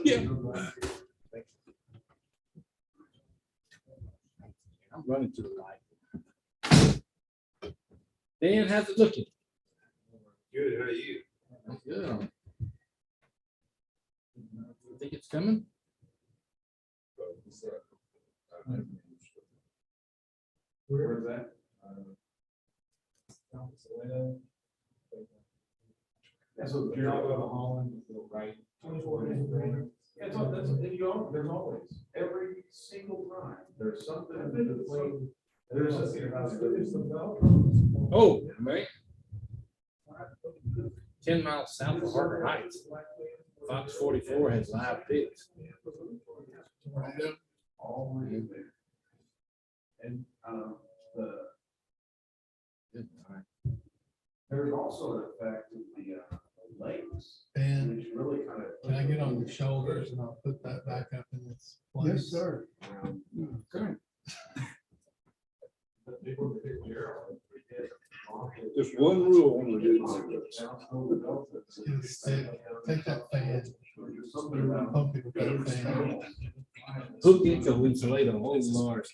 Yeah. I'm running to the light. Dan, how's it looking? Good, how are you? Good. You think it's coming? Where is that? That's what you're not going to Holland, right? 24 days. That's all, there's always, every single time, there's something in between. There's a. Oh, man. 10 miles south of Harbor Heights. Fox 44 has live pigs. Always there. And, there's also the fact of the lakes, And which really kind of. can I get on your shoulders and I'll put that back up in its place? Yes, sir. Okay. Just one rule when we do Is take that fan, pump it with that fan. Hook it to insulate a whole large.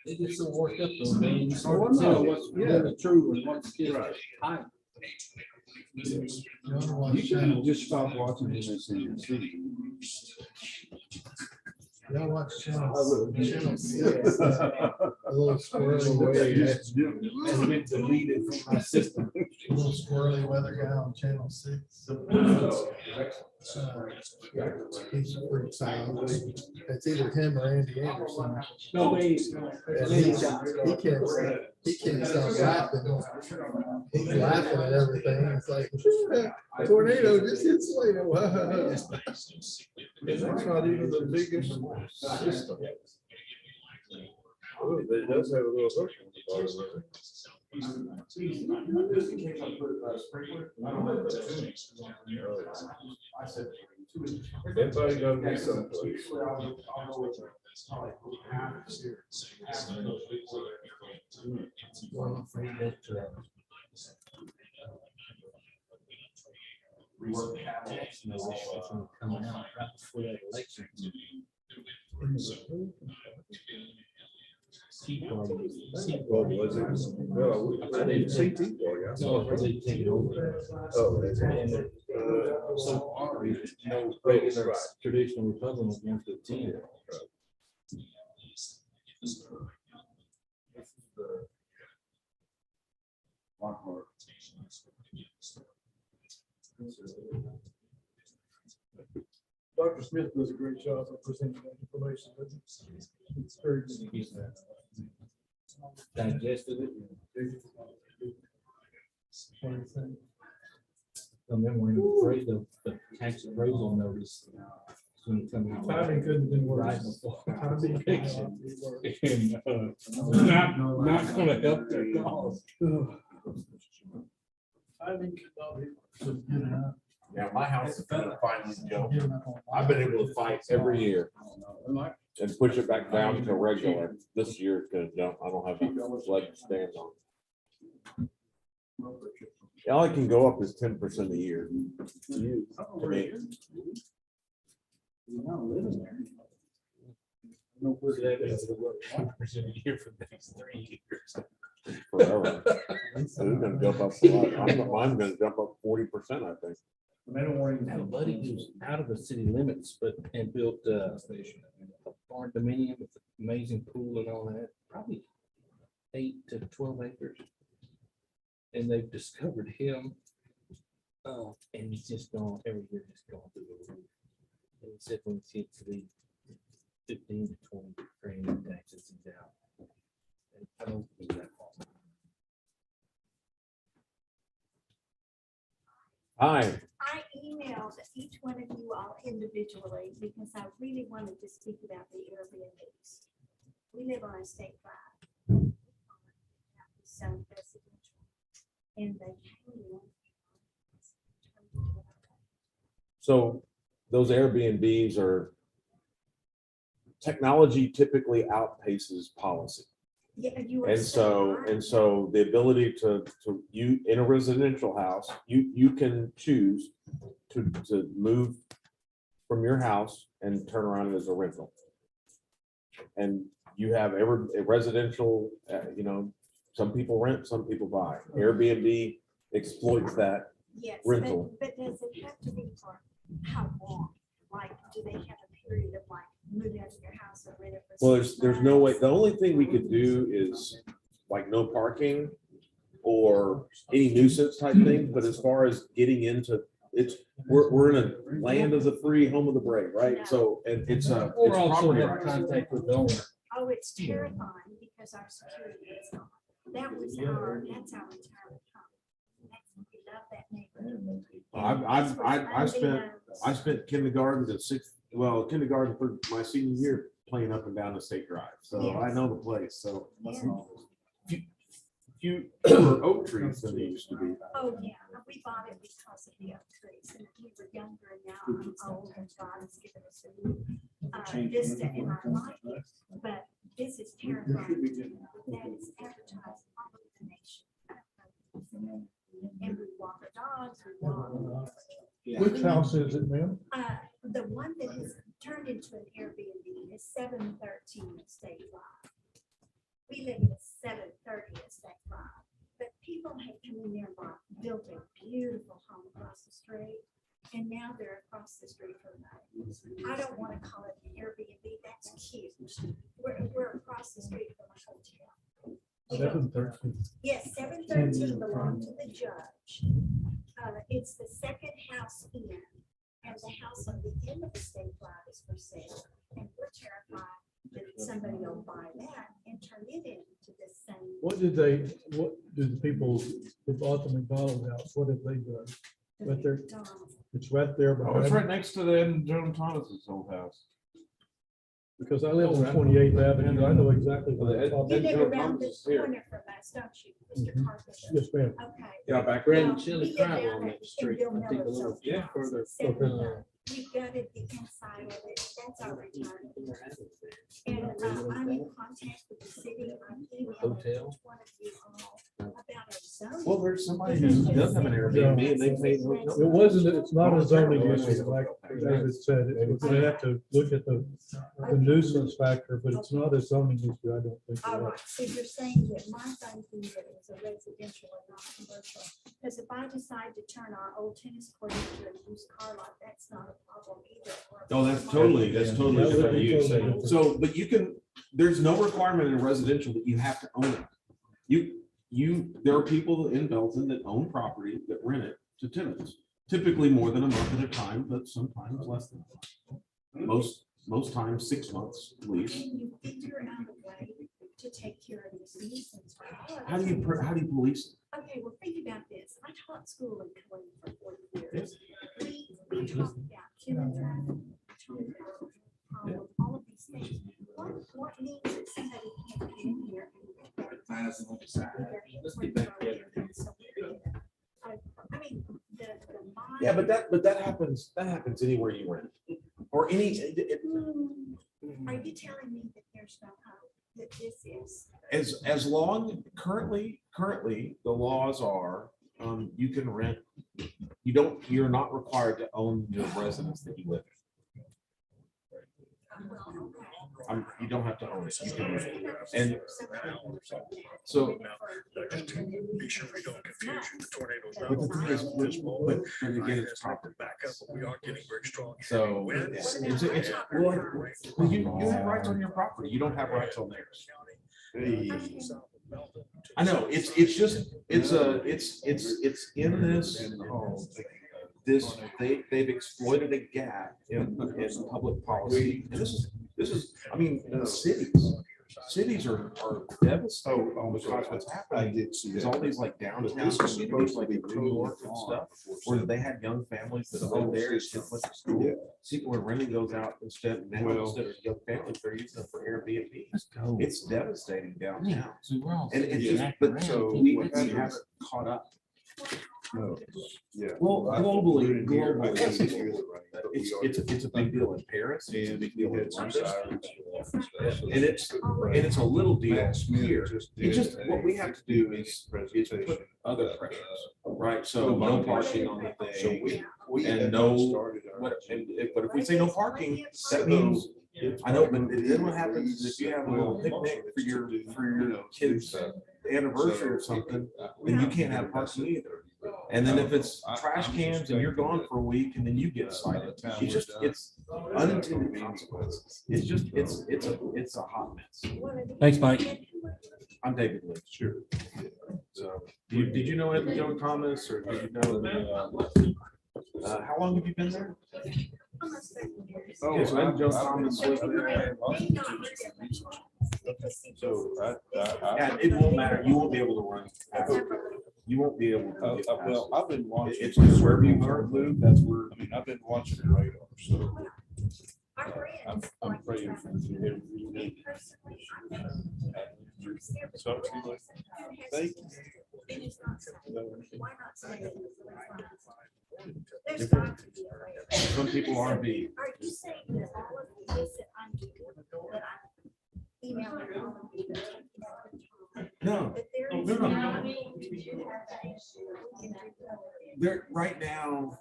They get so worked up though, man. It's hard to tell what's really true and what's just hype. You wanna watch channel- just stop watching MSNBC. y'all watch channel 6, a little squirrely. That's been deleted from my system. A little squirrely weather guy on channel 6. He's freaks out. It's either him or Andy Anderson. No, And he can't stop laughing. He's laughing at everything. It's like, tornado just hit Salado. That's not even the biggest system. Oh, but it does have a little hook on the bottom of it. Just in case I put a sprinkler. I don't know. I said. Everybody go to someplace. Well, I'm afraid that, election is coming out right before that election. Tea party. Well, was it? Well, I didn't see Tea Party. I saw No, they take it over. Oh, that's right. And they're so ornery, that no regular traditional Republicans want to attend. Dr. Smith does a great job of presenting that information. It's very good. Digested it. What do you think? I remember when we afraid of the tax appraisal notice. When it comes out. Timing couldn't have been Right worse. before. Timing could not be worse. And, not gonna help their cause. Timing could not be worse. Giving up. Yeah, my house is gonna finally go. Giving up on I've been able to fight every year and push it back down to regular. This year it's gonna jump. I don't have enough leg to stand on. All I can go up is 10% a year. To me. For the next 3 years. Forever. It's gonna jump up a lot. Mine's gonna jump up 40%, I think. I had a buddy who's out of the city limits, but and built a barn dominium with amazing pool and all that, probably 8 to 12 acres. And they've discovered him. And he's just gone every year, just gone through the roof. And he said when he gets to the 15 to 20 grand in taxes, he's out. And I don't think that far. Hi. I emailed each one of you all individually because I really wanted to speak about the Airbnbs. We live on a state drive. Some residential. And they came in. So those Airbnbs are, technology typically outpaces policy. Yeah, you were And so the ability to you in a residential house, you can choose to move from your house and turn around as a rental. And you have a residential, some people rent, some people buy. Airbnb exploits that. Yes, rental. but does it have to be for how long? Like, do they have a period of like moving out of your house and rent it for? Well, 6 there's no way, months? the only thing we could do is like no parking or any nuisance type thing, but as far as getting into, we're in a land of the free, home of the brave, right? So, and it's Or also property have rights. contact with the owner. Oh, it's terrifying because our security is gone. That's our retirement home. We love that neighborhood. I spent kindergarten kindergarten for my senior year playing up and down the State Drive, so I know the place, so. Few oak trees than they used to be. Oh, yeah, we bought it because of the oak trees, and we were younger, and now I'm old, and God has given us a new vista in our life. But this is terrifying. That is advertised all over the nation. And we walk our dogs, we walk. Which house is it, ma'am? The one that has turned into an Airbnb is 713 State Drive. We live in a 730 State Drive, but people have come in there and built a beautiful home across the street, and now they're across the street from us. I don't want to call it an Airbnb. That's cute. We're across the street from a hotel. 713. Yes, 713 belonged to the judge. It's the second house in, and the house on the end of the State Drive is for sale, and we're terrified that somebody will buy that and turn it into the same. What did the people who bought the McDonald house, what have they done? Right there, McDonald's. it's right there Oh, it's behind, right next to the Joan Thomas's old house. because I live on 28th Avenue, I know exactly what they're You talking live about. around this corner from us, don't you, Mr. Carpenter? Yes, ma'am. Okay. Yeah, back Well, there. we live down at- in Bill Miller's old yeah, house, further. 7, we gutted the inside of it, that's our retirement. And I'm in contact with the city, I'm emailing Hotel. each one of you all about our zoning. Well, there's somebody who does have an Airbnb and they paid. It's not a zoning issue, like David said, we're gonna have to look at the nuisance factor, but it's not a zoning issue, I don't think. All right, so you're saying that my thinking that it's a residential and not commercial, because if I decide to turn our old tennis court into a used car lot, that's not a problem either. Oh, that's totally That would be you. totally different. So, but you can, there's no requirement in residential that you have to own it. There are people in Belton that own property that rent it to tenants, typically more than a month at a time, but sometimes less than a month. Most times 6 months lease. Can you figure out a way to take care of these nuisance? How do you police it? Okay, well, think about this. I taught school in Killeen for 40 years. We talked about kindergarten, all of these things. What means that somebody can't get in here? I mean, the. Yeah, but that happens anywhere you rent. Or any, Are you telling me that there's no hope, that this is? as long, currently, the laws are, you can rent, you're not required to own the residence that you live in. You don't have to own it. You can rent it. And so. Be sure we don't confuse you. The tornadoes. But the thing is, but again, it's property. We are getting very strong. So you have rights on your property. You don't have rights on theirs. I know, it's in this, they've exploited a gap in public policy. And this is, I mean, cities are devastated because what's happening is all these like downtown communities like in New York and stuff, where they had young families that live there, kids went to school. People are renting those out instead of young families, they're using them for Airbnb. It's devastating downtown. And it's just, but so we haven't caught up. Yeah. Well, globally, It's it's a big deal in Paris. It's a big deal in London. And it's a little deal here. It's just what we have to do is put other pressures, right? So no parking on the thing, and no but if we say no parking, that means, I know, but then what happens is if you have a little picnic for your kid's anniversary or something, then you can't have parking either. And then if it's trash cans and you're gone for a week and then you get cited, it's unintended consequences. It's a hot mess. Thanks, Mike. I'm David Lee. Sure. So, did you know Edwin Joe Thomas, or did you know, how long have you been there? Okay, so Edwin Joe Thomas was there. So, yeah, it won't matter. You won't be able to run. You won't be able to. Well, I've been watching. It's just wherever you turn, move, that's where. I mean, I've been watching the radar, so. I'm praying for you every day. So, thank you. Some people are being. Are you saying that all of this that I'm doing, that I'm emailing all of you? No, That there is no, no. now to do that. There, right now,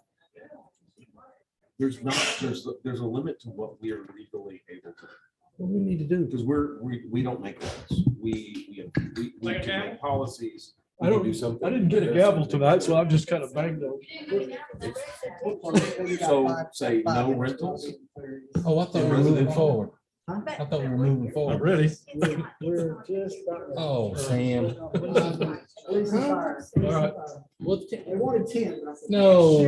there's a limit to what we are legally able to. What we need to do. Because we don't make laws. We can make policies. We I can don't, do something. I didn't get a gavel tonight, so I'm just kind of banged on. So say no rentals. Oh, I thought we were moving forward. I thought we were moving I'm forward. ready. We're just. Oh, Sam. All right. Well, They wanted 10. but I said, no.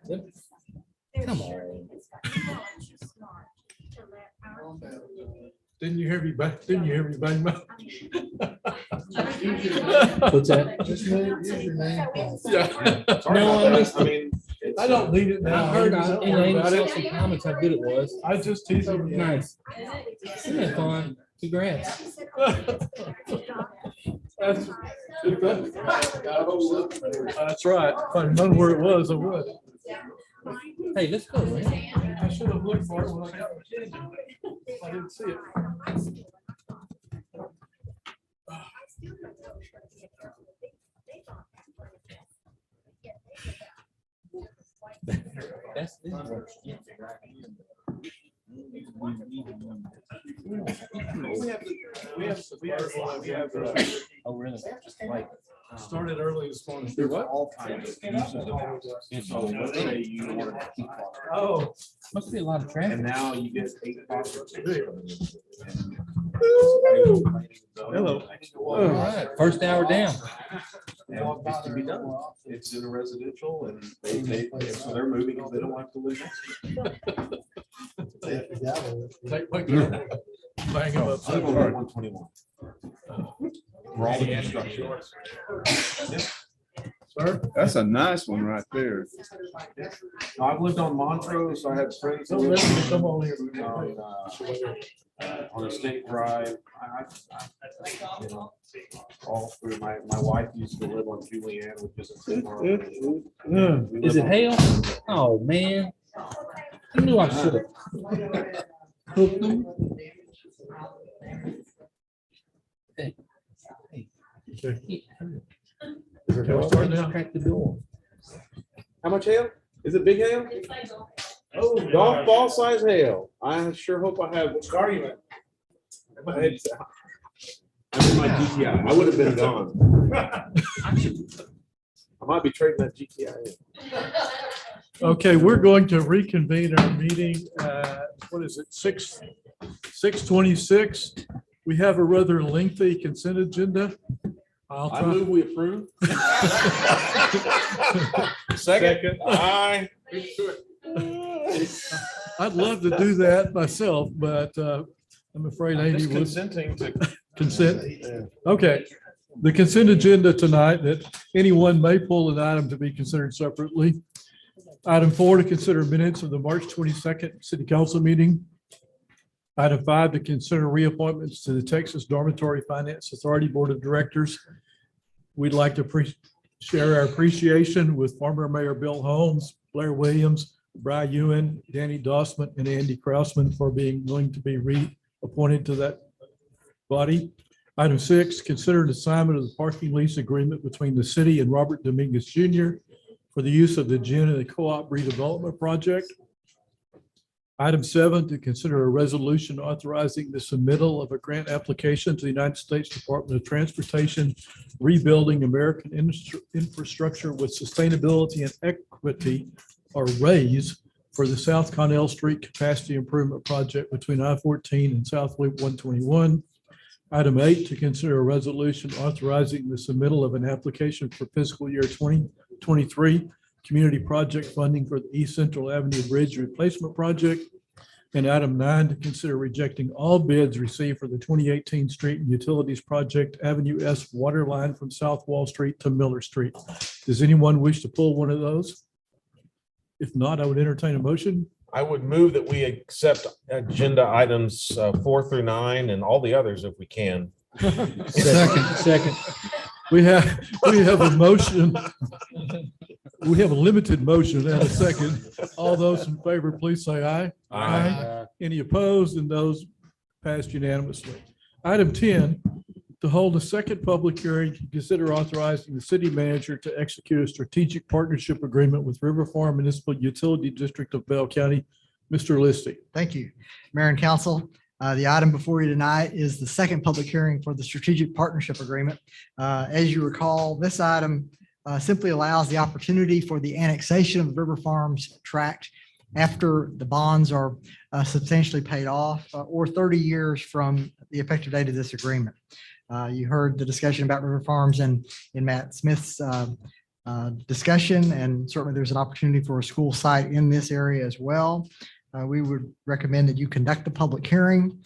Come Come on. Didn't you hear me back? Didn't you hear me bang my? What's that? Just use your name. Yeah. Sorry No, about I that. missed I mean, it's, I don't need it now. I heard, Don't and worry I about saw it. some comments how good it was. I just teased him. Nice. Isn't that fun? Congrats. That's that's right. If I'd known where it was, I would. Hey, let's go, man. I should have looked for it when I got my kids. I didn't see it. That's. Oh, really? Like. Started early this morning. there's all kinds of uses of houses. So let's say you want to keep lots. Oh. Must be a lot of traffic. And now you get 8 properties. Hello. All right, first hour down. And it's to be done. It's in a residential and so they're moving because they don't have to live next. Take my gavel. Bang him up. I live on Route 121. We're all the construction. Sir? That's a nice one right there. I've lived on Montrose, so I have friends. that Don't live let me come on here. on a state drive. You know, all through my wife used to live on Julianne, which is in St. Margaret. We Is live it on- hail? Oh, man. I knew I should have hooked them. Hey. Hey. Can we start now? Crack the door. How much hail? Is it big hail? Oh, golf ball size hail. I sure hope I have. Which car are you in? I'm in my GTI. I would have been gone. I might be trading that GTI in. Okay, we're going to reconvene our meeting. What is it? 6:26. We have a rather lengthy consent agenda. I'll I try. move we approve. Second. Aye. I'd love to do that myself, but I'm afraid Amy Just would consenting to. consent. Okay. The consent agenda tonight that anyone may pull an item to be considered separately. Item 4, to consider minutes of the March 22nd City Council meeting. Item 5, to consider reappointments to the Texas Dormitory Finance Authority Board of Directors. We'd like to share our appreciation with former Mayor Bill Holmes, Blair Williams, Brian Ewan, Danny Dossman, and Andy Krausman for being willing to be reappointed to that body. Item 6, consider an assignment of the parking lease agreement between the city and Robert Dominguez Jr. for the use of the gym and the co-op redevelopment project. Item 7, to consider a resolution authorizing the submittal of a grant application to the United States Department of Transportation, Rebuilding American Infrastructure with Sustainability and Equity, or RAISE, for the South Connell Street Capacity Improvement Project between I-14 and South Loop 121. Item 8, to consider a resolution authorizing the submittal of an application for fiscal year 2023 community project funding for the East Central Avenue Bridge Replacement Project. And item 9, to consider rejecting all bids received for the 2018 Street and Utilities Project Avenue S water line from South Wall Street to Miller Street. Does anyone wish to pull one of those? If not, I would entertain a motion. I would move that we accept agenda items 4 through 9 and all the others if we can. Second. We have a motion. We have a limited motion and a second. All those in favor, please say aye. Aye. Any opposed? And those passed unanimously. Item 10, to hold a second public hearing to consider authorizing the city manager to execute a strategic partnership agreement with River Farm Municipal Utility District of Bell County. Mr. Listy. Thank you, Mayor and Council. The item before you tonight is the second public hearing for the strategic partnership agreement. As you recall, this item simply allows the opportunity for the annexation of the River Farms tract after the bonds are substantially paid off or 30 years from the effective date of this agreement. You heard the discussion about River Farms in Matt Smith's discussion, and certainly there's an opportunity for a school site in this area as well. We would recommend that you conduct the public hearing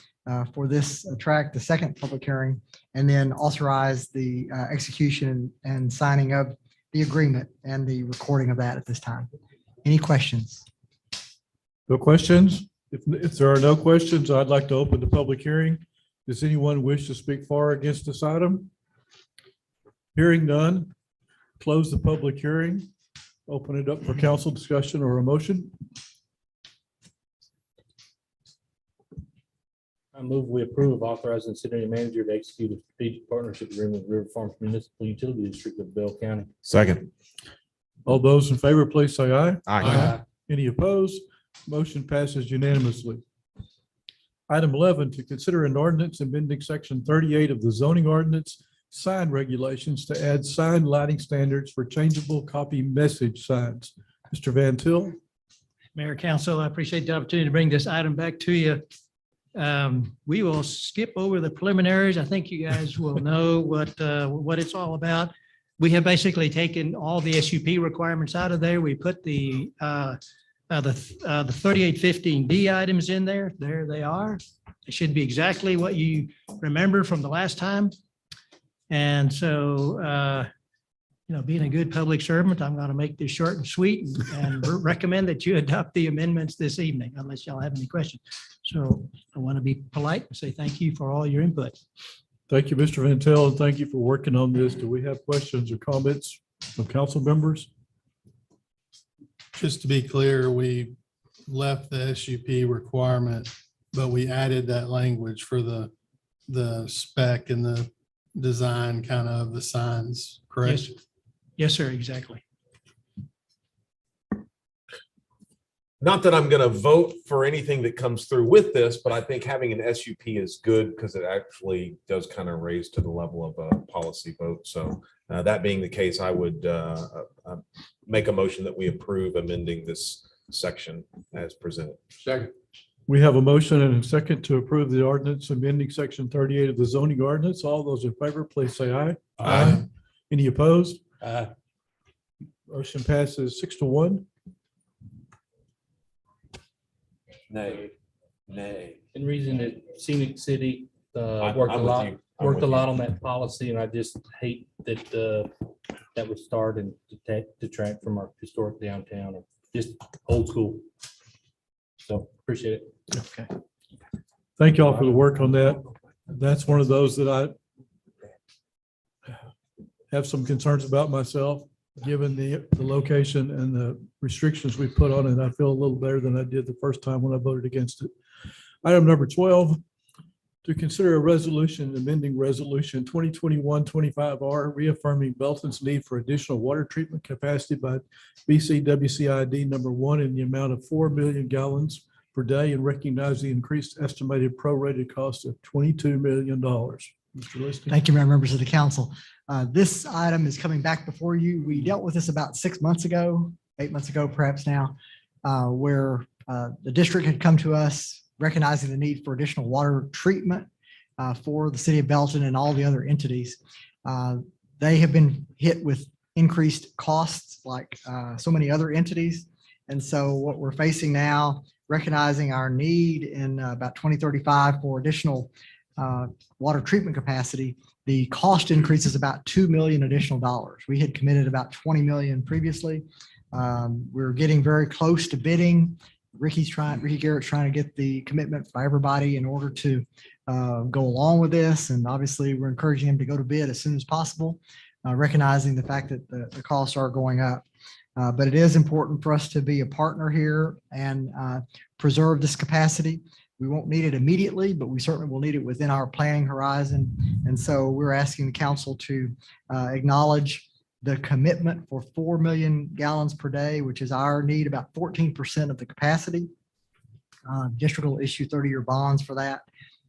for this tract, the second public hearing, and then authorize the execution and signing of the agreement and the recording of that at this time. Any questions? No questions? If there are no questions, I'd like to open the public hearing. Does anyone wish to speak for or against this item? Hearing none, close the public hearing. Open it up for council discussion or a motion. I move we approve authorizing the city manager to execute a strategic partnership agreement with River Farms Municipal Utility District of Bell County. Second. All those in favor, please say aye. Aye. Any opposed? Motion passes unanimously. Item 11, to consider an ordinance amending section 38 of the zoning ordinance sign regulations to add sign lighting standards for changeable copy message signs. Mr. Van Til. Mayor, Council, I appreciate the opportunity to bring this item back to you. We will skip over the preliminaries. I think you guys will know what it's all about. We have basically taken all the SUP requirements out of there. We put the 3815D items in there. There they are. It should be exactly what you remember from the last time. And so, being a good public servant, I'm going to make this short and sweet and recommend that you adopt the amendments this evening, unless y'all have any questions. So I want to be polite and say thank you for all your input. Thank you, Mr. Van Til, and thank you for working on this. Do we have questions or comments from council members? Just to be clear, we left the SUP requirement, but we added that language for the spec and the design kind of the signs, correct? Yes. Yes, sir, exactly. Not that I'm going to vote for anything that comes through with this, but I think having an SUP is good because it actually does kind of raise to the level of a policy vote. So that being the case, I would make a motion that we approve amending this section as presented. Second. We have a motion and a second to approve the ordinance amending section 38 of the zoning ordinance. All those in favor, please say aye. Aye. Any opposed? Aye. Motion passes 6-1. Nay. And reason that Scenic City I'm worked a with lot, you. I'm with you. on that policy, and I just hate that that would start and detract from our historic downtown and just old school. So appreciate it. Okay. Thank you all for the work on that. That's one of those that I have some concerns about myself, given the location and the restrictions we put on it. I feel a little better than I did the first time when I voted against it. Item number 12, to consider a resolution amending resolution 2021-25R, reaffirming Belton's need for additional water treatment capacity by BCWCID number 1 in the amount of 4 million gallons per day and recognize the increased estimated prorated cost of $22 million. Mr. Liston. Thank you, Mayor, members of the council. This item is coming back before you. We dealt with this about 6 months ago, 8 months ago, perhaps now, where the district had come to us recognizing the need for additional water treatment for the city of Belton and all the other entities. They have been hit with increased costs like so many other entities. And so what we're facing now, recognizing our need in about 2035 for additional water treatment capacity, the cost increase is about $2 million additional dollars. We had committed about 20 million previously. We're getting very close to bidding. Ricky Garrett's trying to get the commitment by everybody in order to go along with this. And obviously we're encouraging him to go to bid as soon as possible, recognizing the fact that the costs are going up. But it is important for us to be a partner here and preserve this capacity. We won't need it immediately, but we certainly will need it within our planning horizon. And so we're asking the council to acknowledge the commitment for 4 million gallons per day, which is our need, about 14% of the capacity. District will issue 30-year bonds for that.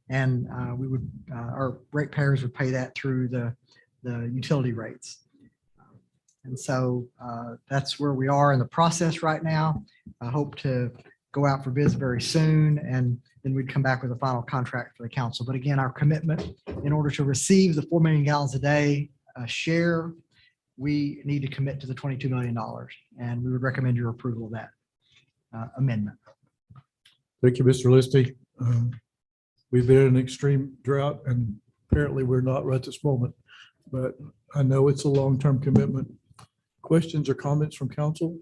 And we would, our ratepayers would pay that through the utility rates. And so that's where we are in the process right now. I hope to go out for bids very soon, and then we'd come back with a final contract for the council. But again, our commitment in order to receive the 4 million gallons a day share, we need to commit to the $22 million, and we would recommend your approval of that amendment. Thank you, Mr. Listy. We've been in an extreme drought, and apparently we're not right this moment, but I know it's a long-term commitment. Questions or comments from council?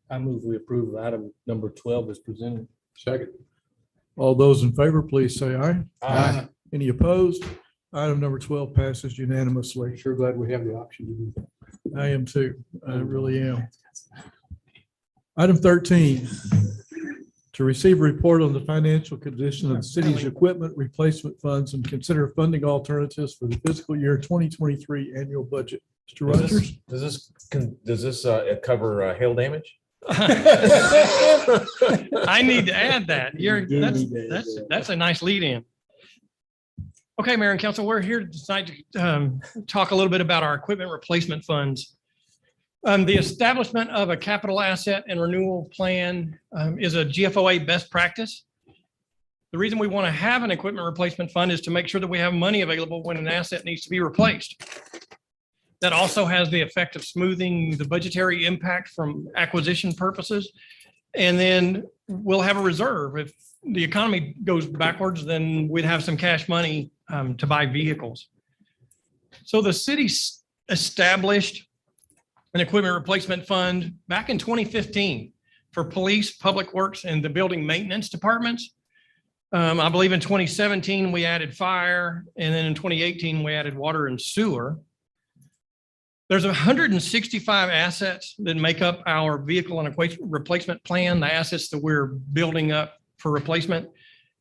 I move we approve item number 12 as presented. Second. All those in favor, please say aye. Aye. Any opposed? Item number 12 passes unanimously. Sure glad we have the option to do that. I am too. I really am. Item 13, to receive a report on the financial condition of the city's equipment replacement funds and consider funding alternatives for the fiscal year 2023 annual budget. Mr. Rogers? Does this cover hail damage? I need to add that. That's a nice lead in. Okay, Mayor and Council, we're here tonight to talk a little bit about our equipment replacement funds. The establishment of a capital asset and renewal plan is a GFOA best practice. The reason we want to have an equipment replacement fund is to make sure that we have money available when an asset needs to be replaced. That also has the effect of smoothing the budgetary impact from acquisition purposes. And then we'll have a reserve. If the economy goes backwards, then we'd have some cash money to buy vehicles. So the city established an equipment replacement fund back in 2015 for police, public works, and the building maintenance departments. I believe in 2017, we added fire, and then in 2018, we added water and sewer. There's 165 assets that make up our vehicle and equipment replacement plan, the assets that we're building up for replacement.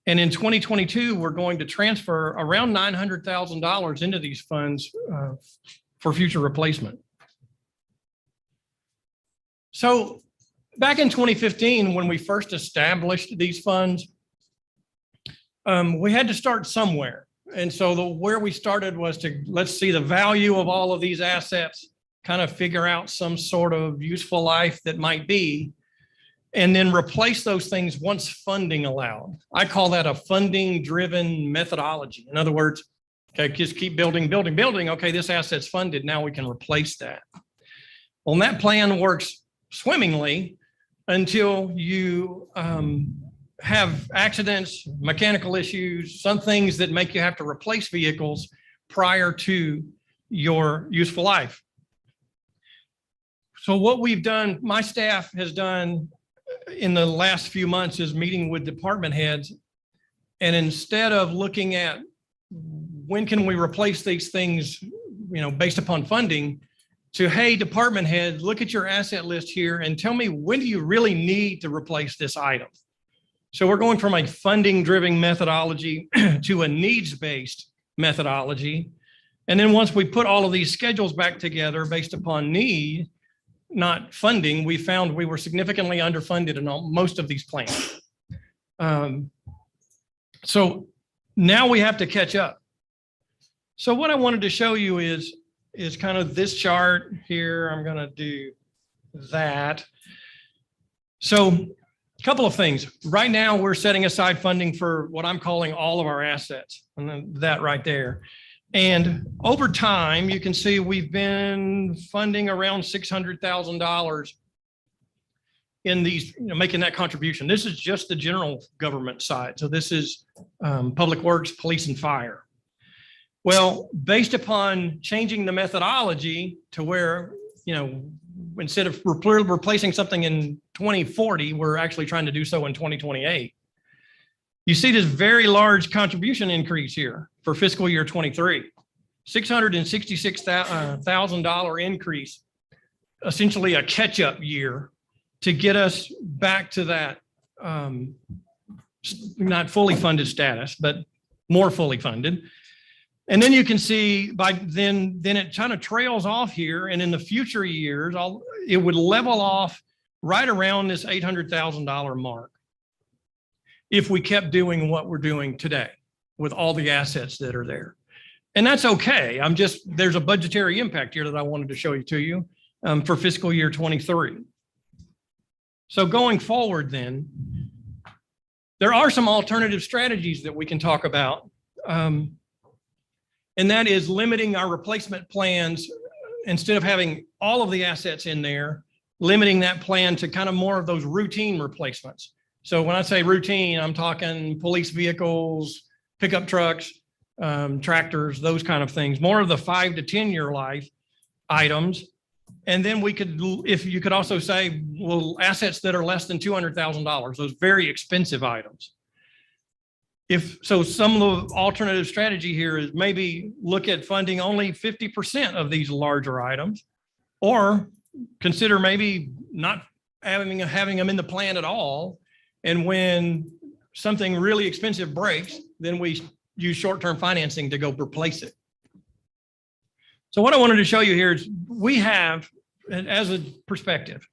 And in 2022, we're going to transfer around $900,000 into these funds for future replacement. So back in 2015, when we first established these funds, we had to start somewhere. And so where we started was to, let's see the value of all of these assets, kind of figure out some sort of useful life that might be, and then replace those things once funding allowed. I call that a funding driven methodology. In other words, okay, just keep building, building, building. Okay, this asset's funded. Now we can replace that. Well, and that plan works swimmingly until you have accidents, mechanical issues, some things that make you have to replace vehicles prior to your useful life. So what we've done, my staff has done in the last few months is meeting with department heads. And instead of looking at when can we replace these things, based upon funding, to, hey, department head, look at your asset list here and tell me, when do you really need to replace this item? So we're going from a funding driven methodology to a needs-based methodology. And then once we put all of these schedules back together based upon need, not funding, we found we were significantly underfunded in most of these plans. So now we have to catch up. So what I wanted to show you is kind of this chart here. I'm going to do that. So a couple of things. Right now, we're setting aside funding for what I'm calling all of our assets, and then that right there. And over time, you can see we've been funding around $600,000 in these, making that contribution. This is just the general government side. So this is Public Works, Police, and Fire. Well, based upon changing the methodology to where, instead of replacing something in 2040, we're actually trying to do so in 2028. You see this very large contribution increase here for fiscal year 23, $666,000 increase, essentially a catch-up year to get us back to that not fully funded status, but more fully funded. And then you can see by then it kind of trails off here. And in the future years, it would level off right around this $800,000 mark if we kept doing what we're doing today with all the assets that are there. And that's okay. There's a budgetary impact here that I wanted to show you for fiscal year 23. So going forward then, there are some alternative strategies that we can talk about. And that is limiting our replacement plans. Instead of having all of the assets in there, limiting that plan to kind of more of those routine replacements. So when I say routine, I'm talking police vehicles, pickup trucks, tractors, those kind of things, more of the 5 to 10 year life items. And then if you could also say, well, assets that are less than $200,000, those very expensive items. Some of the alternative strategy here is maybe look at funding only 50% of these larger items, or consider maybe not having them in the plan at all. And when something really expensive breaks, then we use short-term financing to go replace it. So what I wanted to show you here is we have, as a perspective,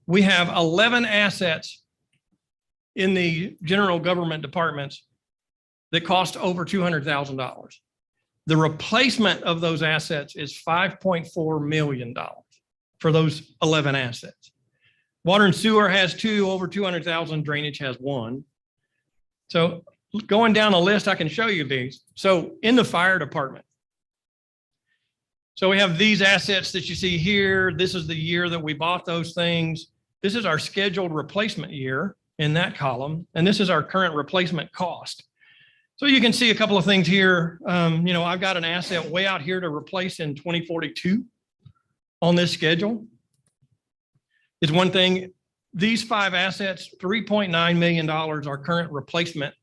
we have 11 assets in the general government departments that cost over $200,000. The replacement of those assets is $5.4 million for those 11 assets. Water and sewer has 2 over 200,000, drainage has 1. So going down the list, I can show you these. So in the fire department, so we have these assets that you see here. This is the year that we bought those things. This is our scheduled replacement year in that column. And this is our current replacement cost. So you can see a couple of things here. I've got an asset way out here to replace in 2042 on this schedule. Is one thing. These 5 assets, $3.9 million are current replacement,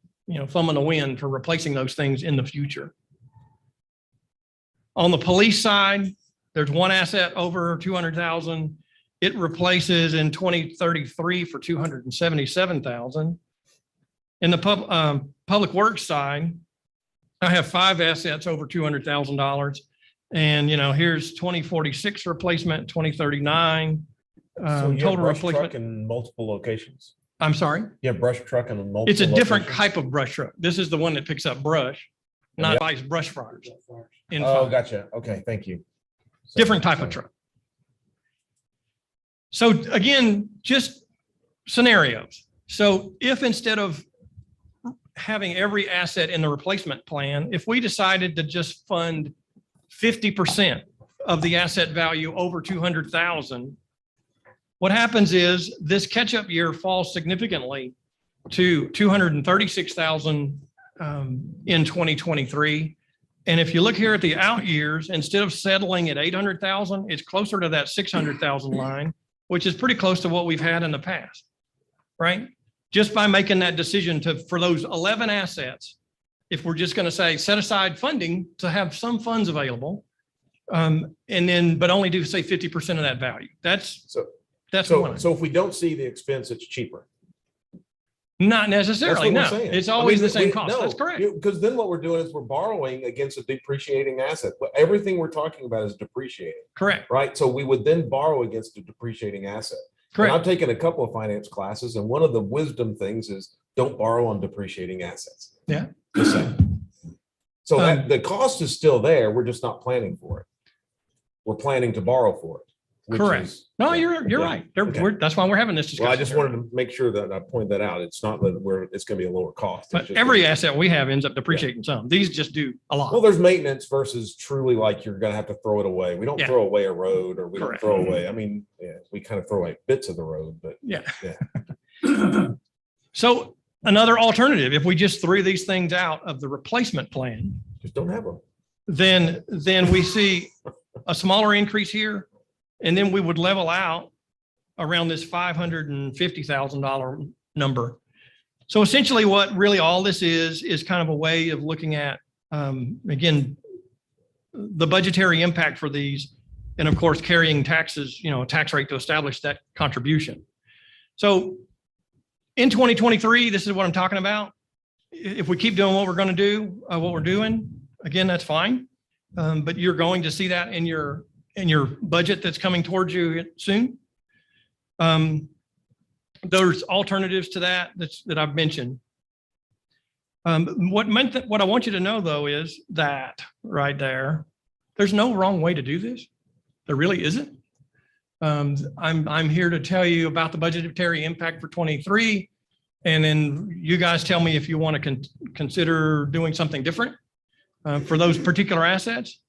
thumb in the wind for replacing those things in the future. On the police side, there's one asset over 200,000. It replaces in 2033 for 277,000. In the public works side, I have 5 assets over $200,000. And, here's 2046 replacement, 2039. Total replacement in multiple locations. I'm sorry? Yeah, brush truck in multiple. It's a different type of brush truck. This is the one that picks up brush, not buys brush fryers. Oh, gotcha. Okay, thank you. Different type of truck. So again, just scenarios. So if instead of having every asset in the replacement plan, if we decided to just fund 50% of the asset value over 200,000, what happens is this catch-up year falls significantly to 236,000 in 2023. And if you look here at the out years, instead of settling at 800,000, it's closer to that 600,000 line, which is pretty close to what we've had in the past, right? Just by making that decision for those 11 assets, if we're just going to say set aside funding to have some funds available, but only do say 50% of that value. So if we don't see the expense, it's cheaper. Not necessarily, no. It's always the same cost. That's correct. Because then what we're doing is we're borrowing against a depreciating asset. But everything we're talking about is depreciating, Correct. right? So we would then borrow against a depreciating asset. And Correct. I've taken a couple of finance classes, and one of the wisdom things is don't borrow on depreciating assets. Yeah. Just saying. So that the cost is still there. We're just not planning for it. We're planning to borrow for it. which Correct. is- No, you're yeah. right. Okay. That's why we're having this discussion. Well, I just wanted to make sure that I point that out. It's not that it's going to be a lower cost. It's But just- every asset we have ends up depreciating some. These just do a lot. Well, there's maintenance versus truly like you're going to have to throw it away. We don't Yeah. throw away a road, or we don't Correct. throw away. I mean, yeah, we kind of throw away bits of the road, but Yeah. yeah. So another alternative, if we just threw these things out of the replacement plan, Just don't have them. then we see a smaller increase here, and then we would level out around this $550,000 number. So essentially what really all this is kind of a way of looking at, again, the budgetary impact for these, and of course, carrying taxes, a tax rate to establish that contribution. So in 2023, this is what I'm talking about. If we keep doing what we're going to do, what we're doing, again, that's fine. But you're going to see that in your budget that's coming towards you soon. There's alternatives to that I've mentioned. What I want you to know though is that right there, there's no wrong way to do this. There really isn't. I'm here to tell you about the budgetary impact for 23, and then you guys tell me if you want to consider doing something different for those particular assets.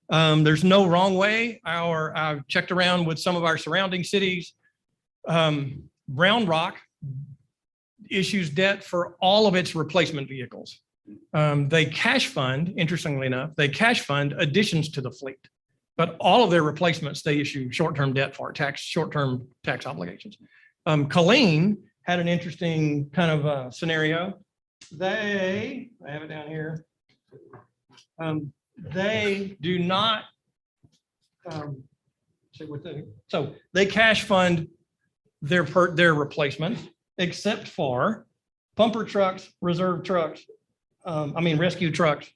There's no wrong way. I've checked around with some of our surrounding cities. Brown Rock issues debt for all of its replacement vehicles. They cash fund, interestingly enough, additions to the fleet, but all of their replacements, they issue short-term debt for short-term tax obligations. Colleen had an interesting kind of scenario. I have it down here. They do not, so they cash fund their replacements, except for pumper trucks, reserve trucks, rescue trucks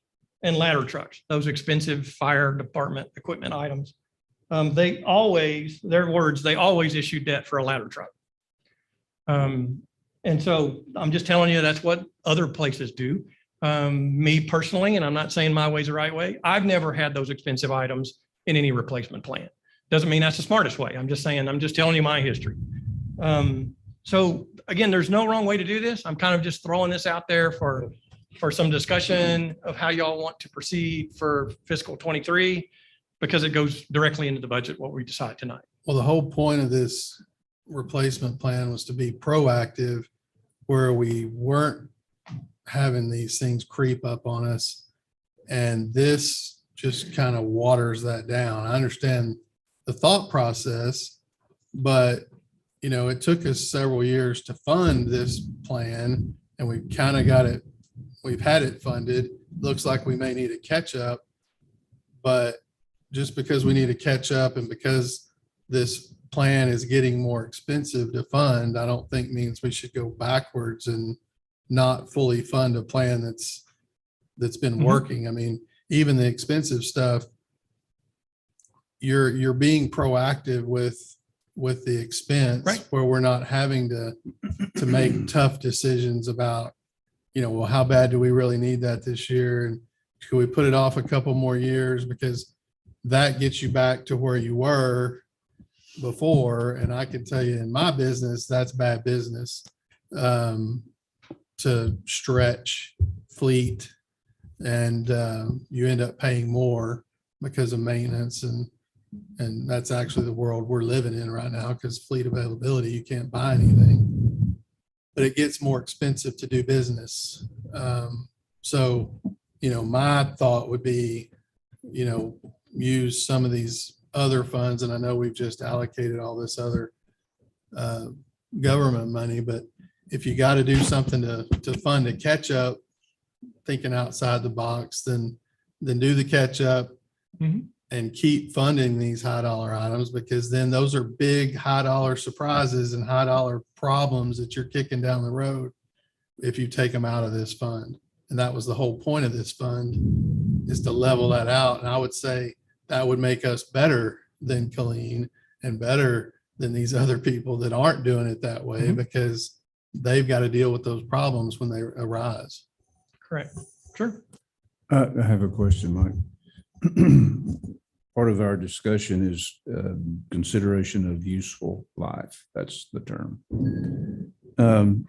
and ladder trucks, those expensive fire department equipment items. They always issue debt for a ladder truck. And so I'm just telling you, that's what other places do. Me personally, and I'm not saying my way's the right way, I've never had those expensive items in any replacement plan. Doesn't mean that's the smartest way. I'm just telling you my history. So again, there's no wrong way to do this. I'm kind of just throwing this out there for some discussion of how y'all want to proceed for fiscal 23, because it goes directly into the budget, what we decide tonight. Well, the whole point of this replacement plan was to be proactive, where we weren't having these things creep up on us. And this just kind of waters that down. I understand the thought process, but it took us several years to fund this plan, and we've kind of we've had it funded. Looks like we may need a catch up, but just because we need a catch up and because this plan is getting more expensive to fund, I don't think means we should go backwards and not fully fund a plan that's been working. I mean, even the expensive stuff, you're being proactive with the expense, right, where we're not having to make tough decisions about, well, how bad do we really need that this year? And could we put it off a couple more years, because that gets you back to where you were before. And I can tell you in my business, that's bad business, to stretch fleet, and you end up paying more because of maintenance. And that's actually the world we're living in right now, because fleet availability, you can't buy anything, but it gets more expensive to do business. So, my thought would be, use some of these other funds. And I know we've just allocated all this other government money, but if you got to do something to fund a catch up, thinking outside the box, then do the catch up. Mhm. And keep funding these high dollar items, because then those are big high dollar surprises and high dollar problems that you're kicking down the road. if you take them out of this fund. And that was the whole point of this fund, is to level that out. And I would say that would make us better than Colleen and better than these other people that aren't doing it that way, because they've got to deal with those problems when they arise. Correct. Sure. I have a question, Mike. Part of our discussion is consideration of useful life. That's the term. And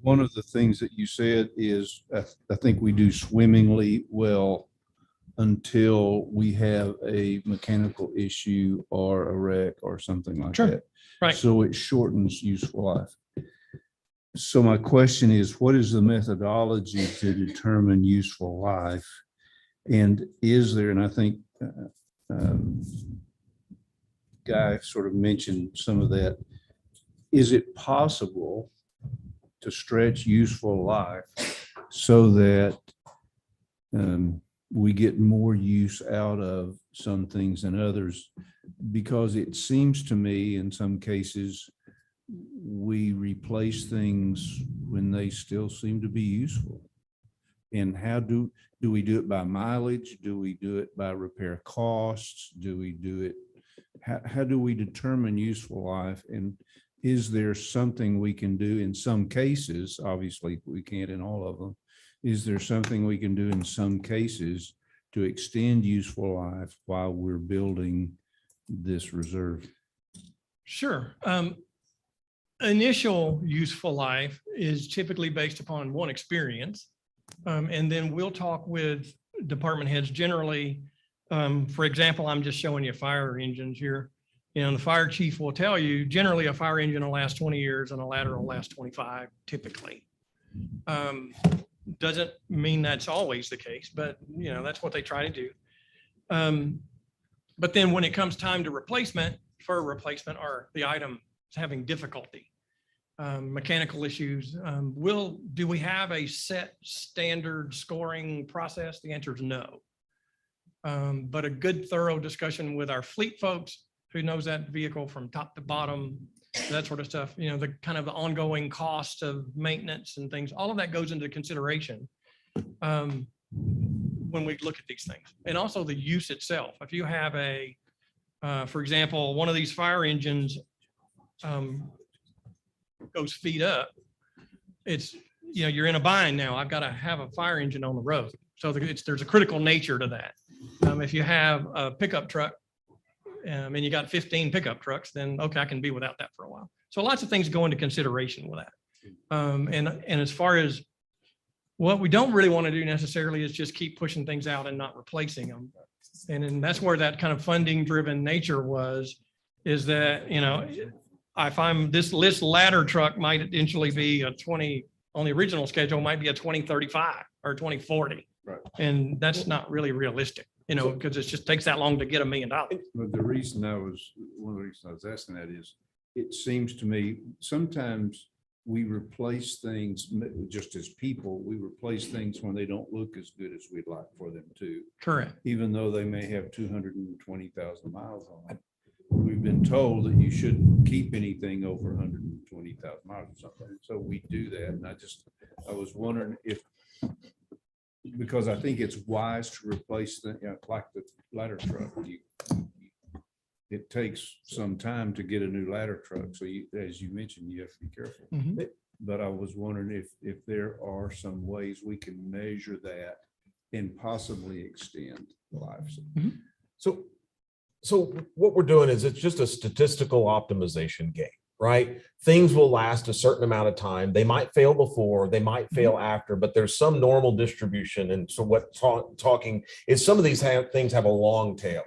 one of the things that you said is, I think we do swimmingly well until we have a mechanical issue or a wreck or something like Sure. that. Right. So it shortens useful life. So my question is, what is the methodology to determine useful life? And is there, and I think Guy sort of mentioned some of that, is it possible to stretch useful life so that we get more use out of some things than others? Because it seems to me in some cases, we replace things when they still seem to be useful. And how do we do it by mileage? Do we do it by repair costs? Do we do it? How do we determine useful life? And is there something we can do in some cases? Obviously, we can't in all of them. Is there something we can do in some cases to extend useful life while we're building this reserve? Sure. Initial useful life is typically based upon one experience. And then we'll talk with department heads generally. For example, I'm just showing you fire engines here. You know, the fire chief will tell you, generally a fire engine will last 20 years and a ladder will last 25 typically. Doesn't mean that's always the case, but you know, that's what they try to do. But then when it comes time to replacement, for a replacement or the item is having difficulty, mechanical issues, do we have a set standard scoring process? The answer is no. But a good thorough discussion with our fleet folks who knows that vehicle from top to bottom, that sort of stuff, you know, the kind of the ongoing cost of maintenance and things, all of that goes into consideration when we look at these things. And also the use itself. If you have a, for example, one of these fire engines goes feet up, it's, you know, you're in a bind now. I've got to have a fire engine on the road. So there's a critical nature to that. If you have a pickup truck and you got 15 pickup trucks, then okay, I can be without that for a while. So lots of things go into consideration with that. And as far as what we don't really want to do necessarily is just keep pushing things out and not replacing them. And then that's where that kind of funding driven nature is that, you know, if I'm this ladder truck might eventually be a 20 on the original schedule might be a 2035 or 2040. Right. And that's not really realistic, you know, because it just takes that long to get $1 million. But the reason one of the reasons I was asking that is, it seems to me sometimes we replace things just as people, we replace things when they don't look as good as we'd like for them to. Correct. Even though they may have 220,000 miles on them. We've been told that you shouldn't keep anything over 120,000 miles or something. So we do that. And I was wondering if, because I think it's wise to replace the, you know, like the ladder truck. It takes some time to get a new ladder truck. So as you mentioned, you have to be careful. Mm-hmm. But I was wondering if there are some ways we can measure that and possibly extend the life. Mm-hmm. So what we're doing is it's just a statistical optimization game, right? Things will last a certain amount of time. They might fail before, they might fail after, but there's some normal distribution. And so what talking is some of these things have a long tail.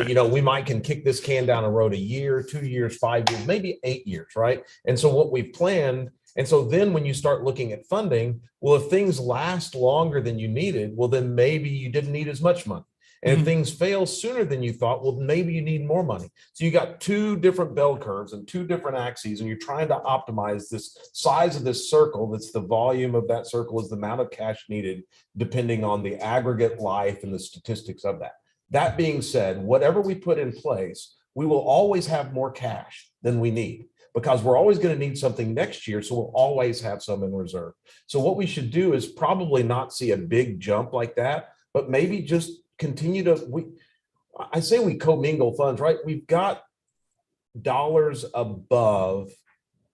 You know, we can kick this can down the road a year, 2 years, 5 years, maybe 8 years, right? And so what we've planned, and so then when you start looking at funding, well, if things last longer than you needed, well, then maybe you didn't need as much money. And if things fail sooner than you thought, well, maybe you need more money. So you got two different bell curves and two different axes, and you're trying to optimize this size of this circle. That's the volume of that circle is the amount of cash needed, depending on the aggregate life and the statistics of that. That being said, whatever we put in place, we will always have more cash than we need. because we're always going to need something next year. So we'll always have some in reserve. So what we should do is probably not see a big jump like that, but maybe just continue to, I say we commingle funds, right? We've got dollars above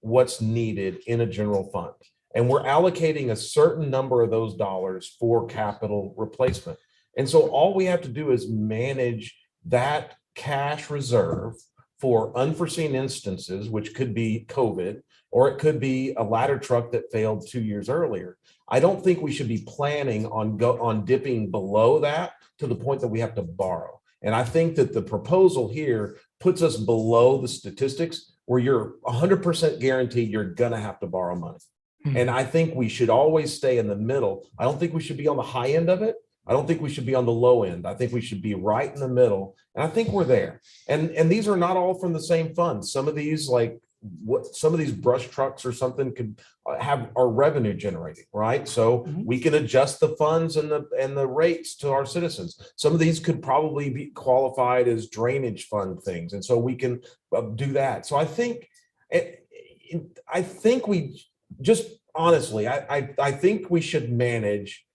what's needed in a general fund. And we're allocating a certain number of those dollars for capital replacement. And so all we have to do is manage that cash reserve for unforeseen instances, which could be COVID, or it could be a ladder truck that failed 2 years earlier. I don't think we should be planning on dipping below that to the point that we have to borrow. And I think that the proposal here puts us below the statistics where you're 100% guaranteed you're going to have to borrow money. And I think we should always stay in the middle. I don't think we should be on the high end of it. I don't think we should be on the low end. I think we should be right in the middle. And I think we're there. And these are not all from the same fund. Some of these, like some of these brush trucks or something could are revenue generating, right? So we can adjust the funds and the rates to our citizens. Some of these could probably be qualified as drainage fund things. And so we can do that. So I think we just honestly, I think we should manage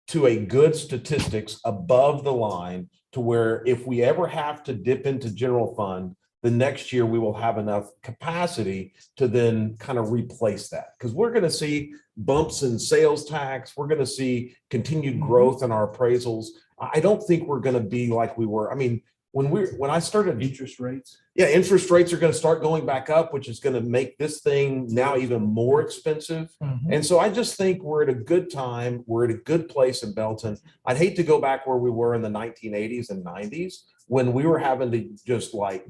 to a good statistics above the line to where if we ever have to dip into general fund, the next year we will have enough capacity to then kind of replace that. Because we're going to see bumps in sales tax. We're going to see continued growth in our appraisals. I don't think we're going to be like we were. I mean, when I started Interest rates. yeah, interest rates are going to start going back up, which is going to make this thing now even more expensive. And so I just think we're at a good time. We're at a good place in Belton. I'd hate to go back where we were in the 1980s and 90s when we were having to just like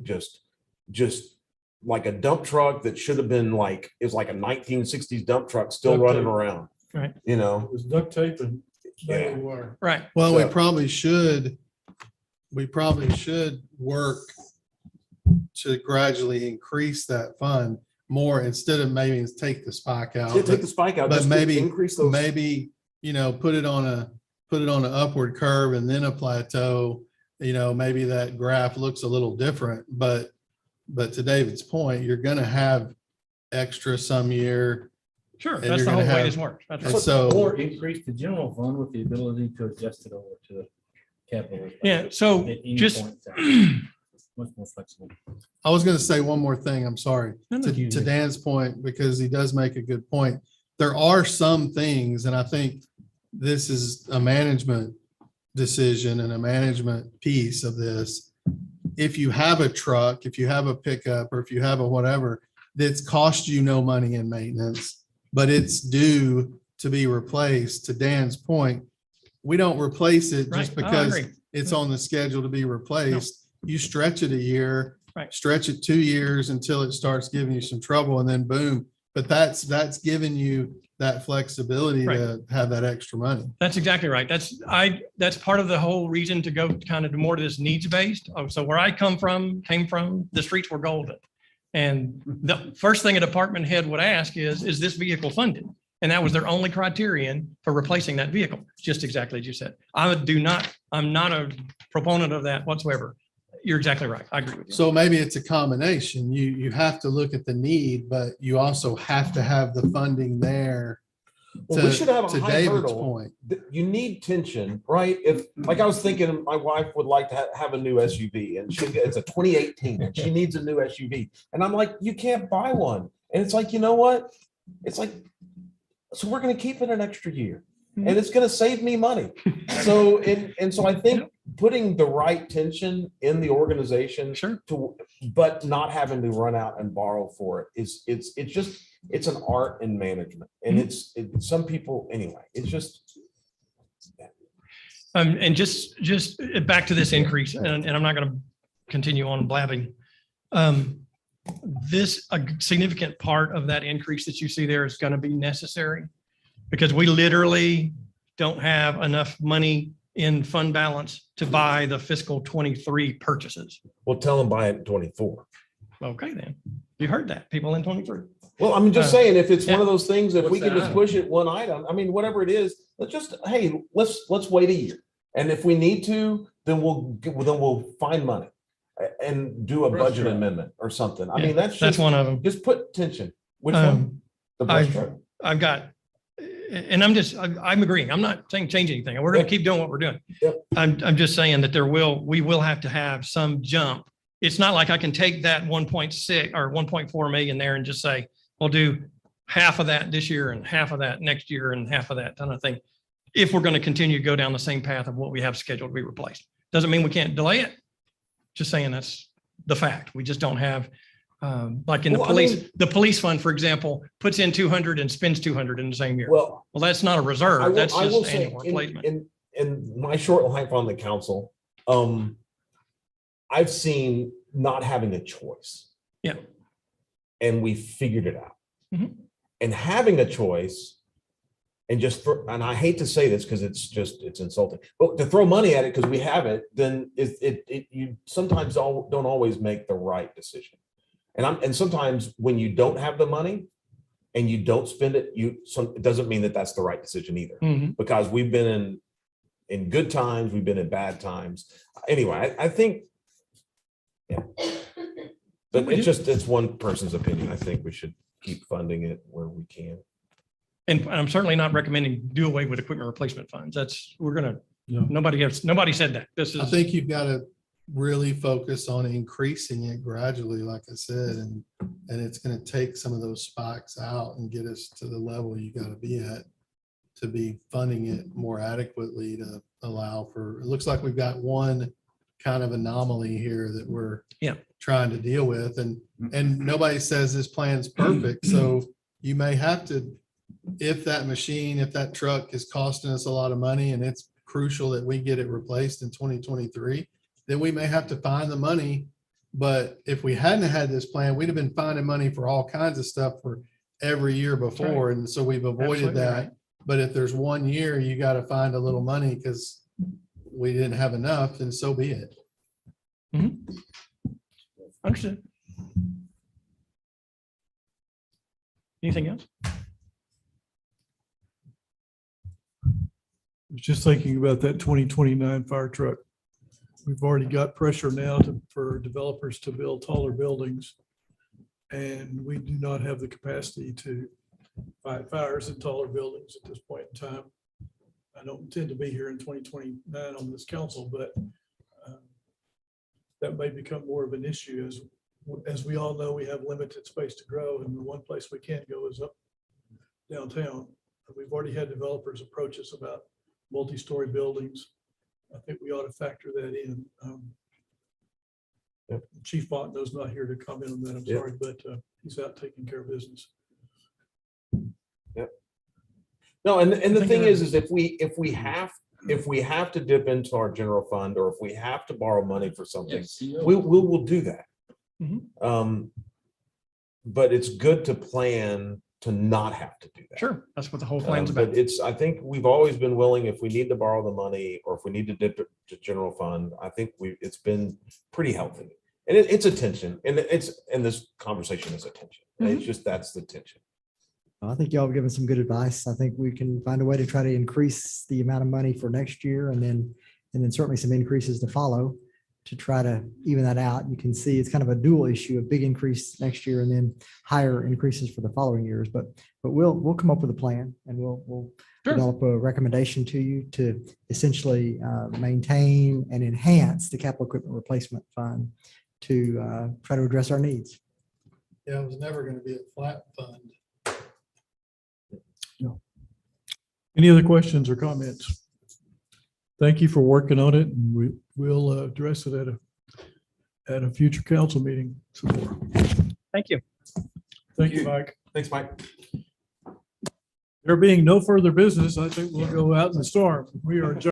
a dump truck that should have been like, is like a 1960s dump truck still Duct running tape. around. Right. You know, It was duct tape and Yeah. wire. Right. Well, we So- probably should work to gradually increase that fund more instead of maybe take the spike out. yeah, take the spike out, But just to maybe, increase those. maybe, put it on an upward curve and then a plateau, maybe that graph looks a little different, but to David's point, you're going to have extra some year. Sure. And That's you're the whole gonna way have- this works. That's And right. so, Or increase the general fund with the ability to adjust it over to capital. Yeah. So At any just, point in time. Much more flexible. I was going to say one more thing. I'm sorry. No, no. To Dan's point, because he does make a good point. There are some things, and I think this is a management decision and a management piece of this. If you have a truck, if you have a pickup, or if you have a whatever, that's cost you no money in maintenance, but it's due to be replaced, to Dan's point, we don't replace it just Right. I because agree. it's on the schedule to be replaced. You stretch it a year, Right. stretch it 2 years until it starts giving you some trouble, and then boom. But that's giving you that flexibility to have that extra money. That's exactly right. That's part of the whole reason to go kind of more to this needs-based. So where I came from, the streets were golden. And the first thing a department head would ask is this vehicle funded? And that was their only criterion for replacing that vehicle. Just exactly as you said. I'm not a proponent of that whatsoever. You're exactly right. I agree with you. So maybe it's a combination. You have to look at the need, but you also have to have the funding there. Well, we should have a To high David's hurdle. point. You need tension, right? If, like I was thinking, my wife would like to have a new SUV and it's a 2018 and she needs a new SUV. And I'm like, you can't buy one. And it's like, you know what? It's like, so we're going to keep it an extra year and it's going to save me money. So, and so I think putting the right tension in the organization but not having to run out and borrow for it it's an art in management. And it's some people, anyway, it's just. And just back to this increase, and I'm not going to continue on blabbing. A significant part of that increase that you see there is going to be necessary because we literally don't have enough money in fund balance to buy the fiscal 23 purchases. Well, tell them buy it in 24. Okay, then you heard that, people in 23. Well, I'm just saying, if it's one yeah. of those things, if What's we can that just item? push it one item, I mean, whatever it is, let's wait a year. And if we need to, then we'll find money. and do a budget amendment or something. I Yeah, mean, that's That's just, one of them. just put tension. Which one? The brush truck? I've got, and I'm agreeing. I'm not saying change anything. We're going to keep doing what we're doing. Yep. I'm just saying that we will have to have some jump. It's not like I can take that 1.6 or 1.4 million there and just say, we'll do half of that this year and half of that next year and half of that kind of thing. If we're going to continue to go down the same path of what we have scheduled to be replaced. Doesn't mean we can't delay it. Just saying that's the fact. We just don't have, like in the Well, I police, mean- the police fund, for example, puts in 200 and spends 200 in the same year. Well, Well, that's not a I reserve. will, That's I will just say, annual replacement. in my short life on the council, I've seen not having a choice. Yeah. And we figured it out. Mhm. And having a choice and and I hate to say this because it's insulting, but to throw money at it because we have it, then you sometimes don't always make the right decision. And sometimes when you don't have the money and you don't spend it, it doesn't mean that that's the right decision either. Mhm. Because we've been in good times, we've been in bad times. Anyway, I think, yeah. But it's one person's opinion. I think we should keep funding it where we can. And I'm certainly not recommending do away with equipment replacement funds. Nobody said that. This I is, think you've got to really focus on increasing it gradually, like I said, and it's going to take some of those spikes out and get us to the level you got to be at to be funding it more adequately to allow for, it looks like we've got one kind of anomaly here that we're trying to deal with. And nobody says this plan's perfect. So you may have to, if that truck is costing us a lot of money and it's crucial that we get it replaced in 2023, then we may have to find the money. But if we hadn't had this plan, we'd have been finding money for all kinds of stuff for every year before. And so we've avoided Absolutely that. right. But if there's 1 year, you got to find a little money because we didn't have enough, then so be it. understood. Anything else? I was just thinking about that 2029 fire truck. We've already got pressure now for developers to build taller buildings. And we do not have the capacity to fight fires in taller buildings at this point in time. I don't intend to be here in 2029 on this council, but that may become more of an issue as we all know, we have limited space to grow, and the one place we can't go is up downtown. We've already had developers approach us about multi-story buildings. I think we ought to factor that in. Chief Fontenot's not here to comment on that, I'm sorry, but he's out taking care of business. Yep. No, and the thing is if we have to dip into our general fund, or if we have to borrow money for something, we will do that. But it's good to plan to not have to do that. Sure. That's what the whole plan's about. But I think we've always been willing, if we need to borrow the money or if we need to dip to general fund, I think it's been pretty healthy. And it's a tension, and this conversation is a tension. It's just, that's the tension. I think y'all have given some good advice. I think we can find a way to try to increase the amount of money for next year and then certainly some increases to follow to try to even that out. You can see it's kind of a dual issue, a big increase next year and then higher increases for the following years. But we'll come up with a plan and we'll develop a recommendation to you to essentially maintain and enhance the capital equipment replacement fund to try to address our needs. Yeah, it was never going to be a flat fund. Any other questions or comments? Thank you for working on it, and we will address it at a future council meeting some more. Thank you. Thank you, Mike. Thanks, Mike. There being no further business, I think we'll go out in the storm. We are adjourned.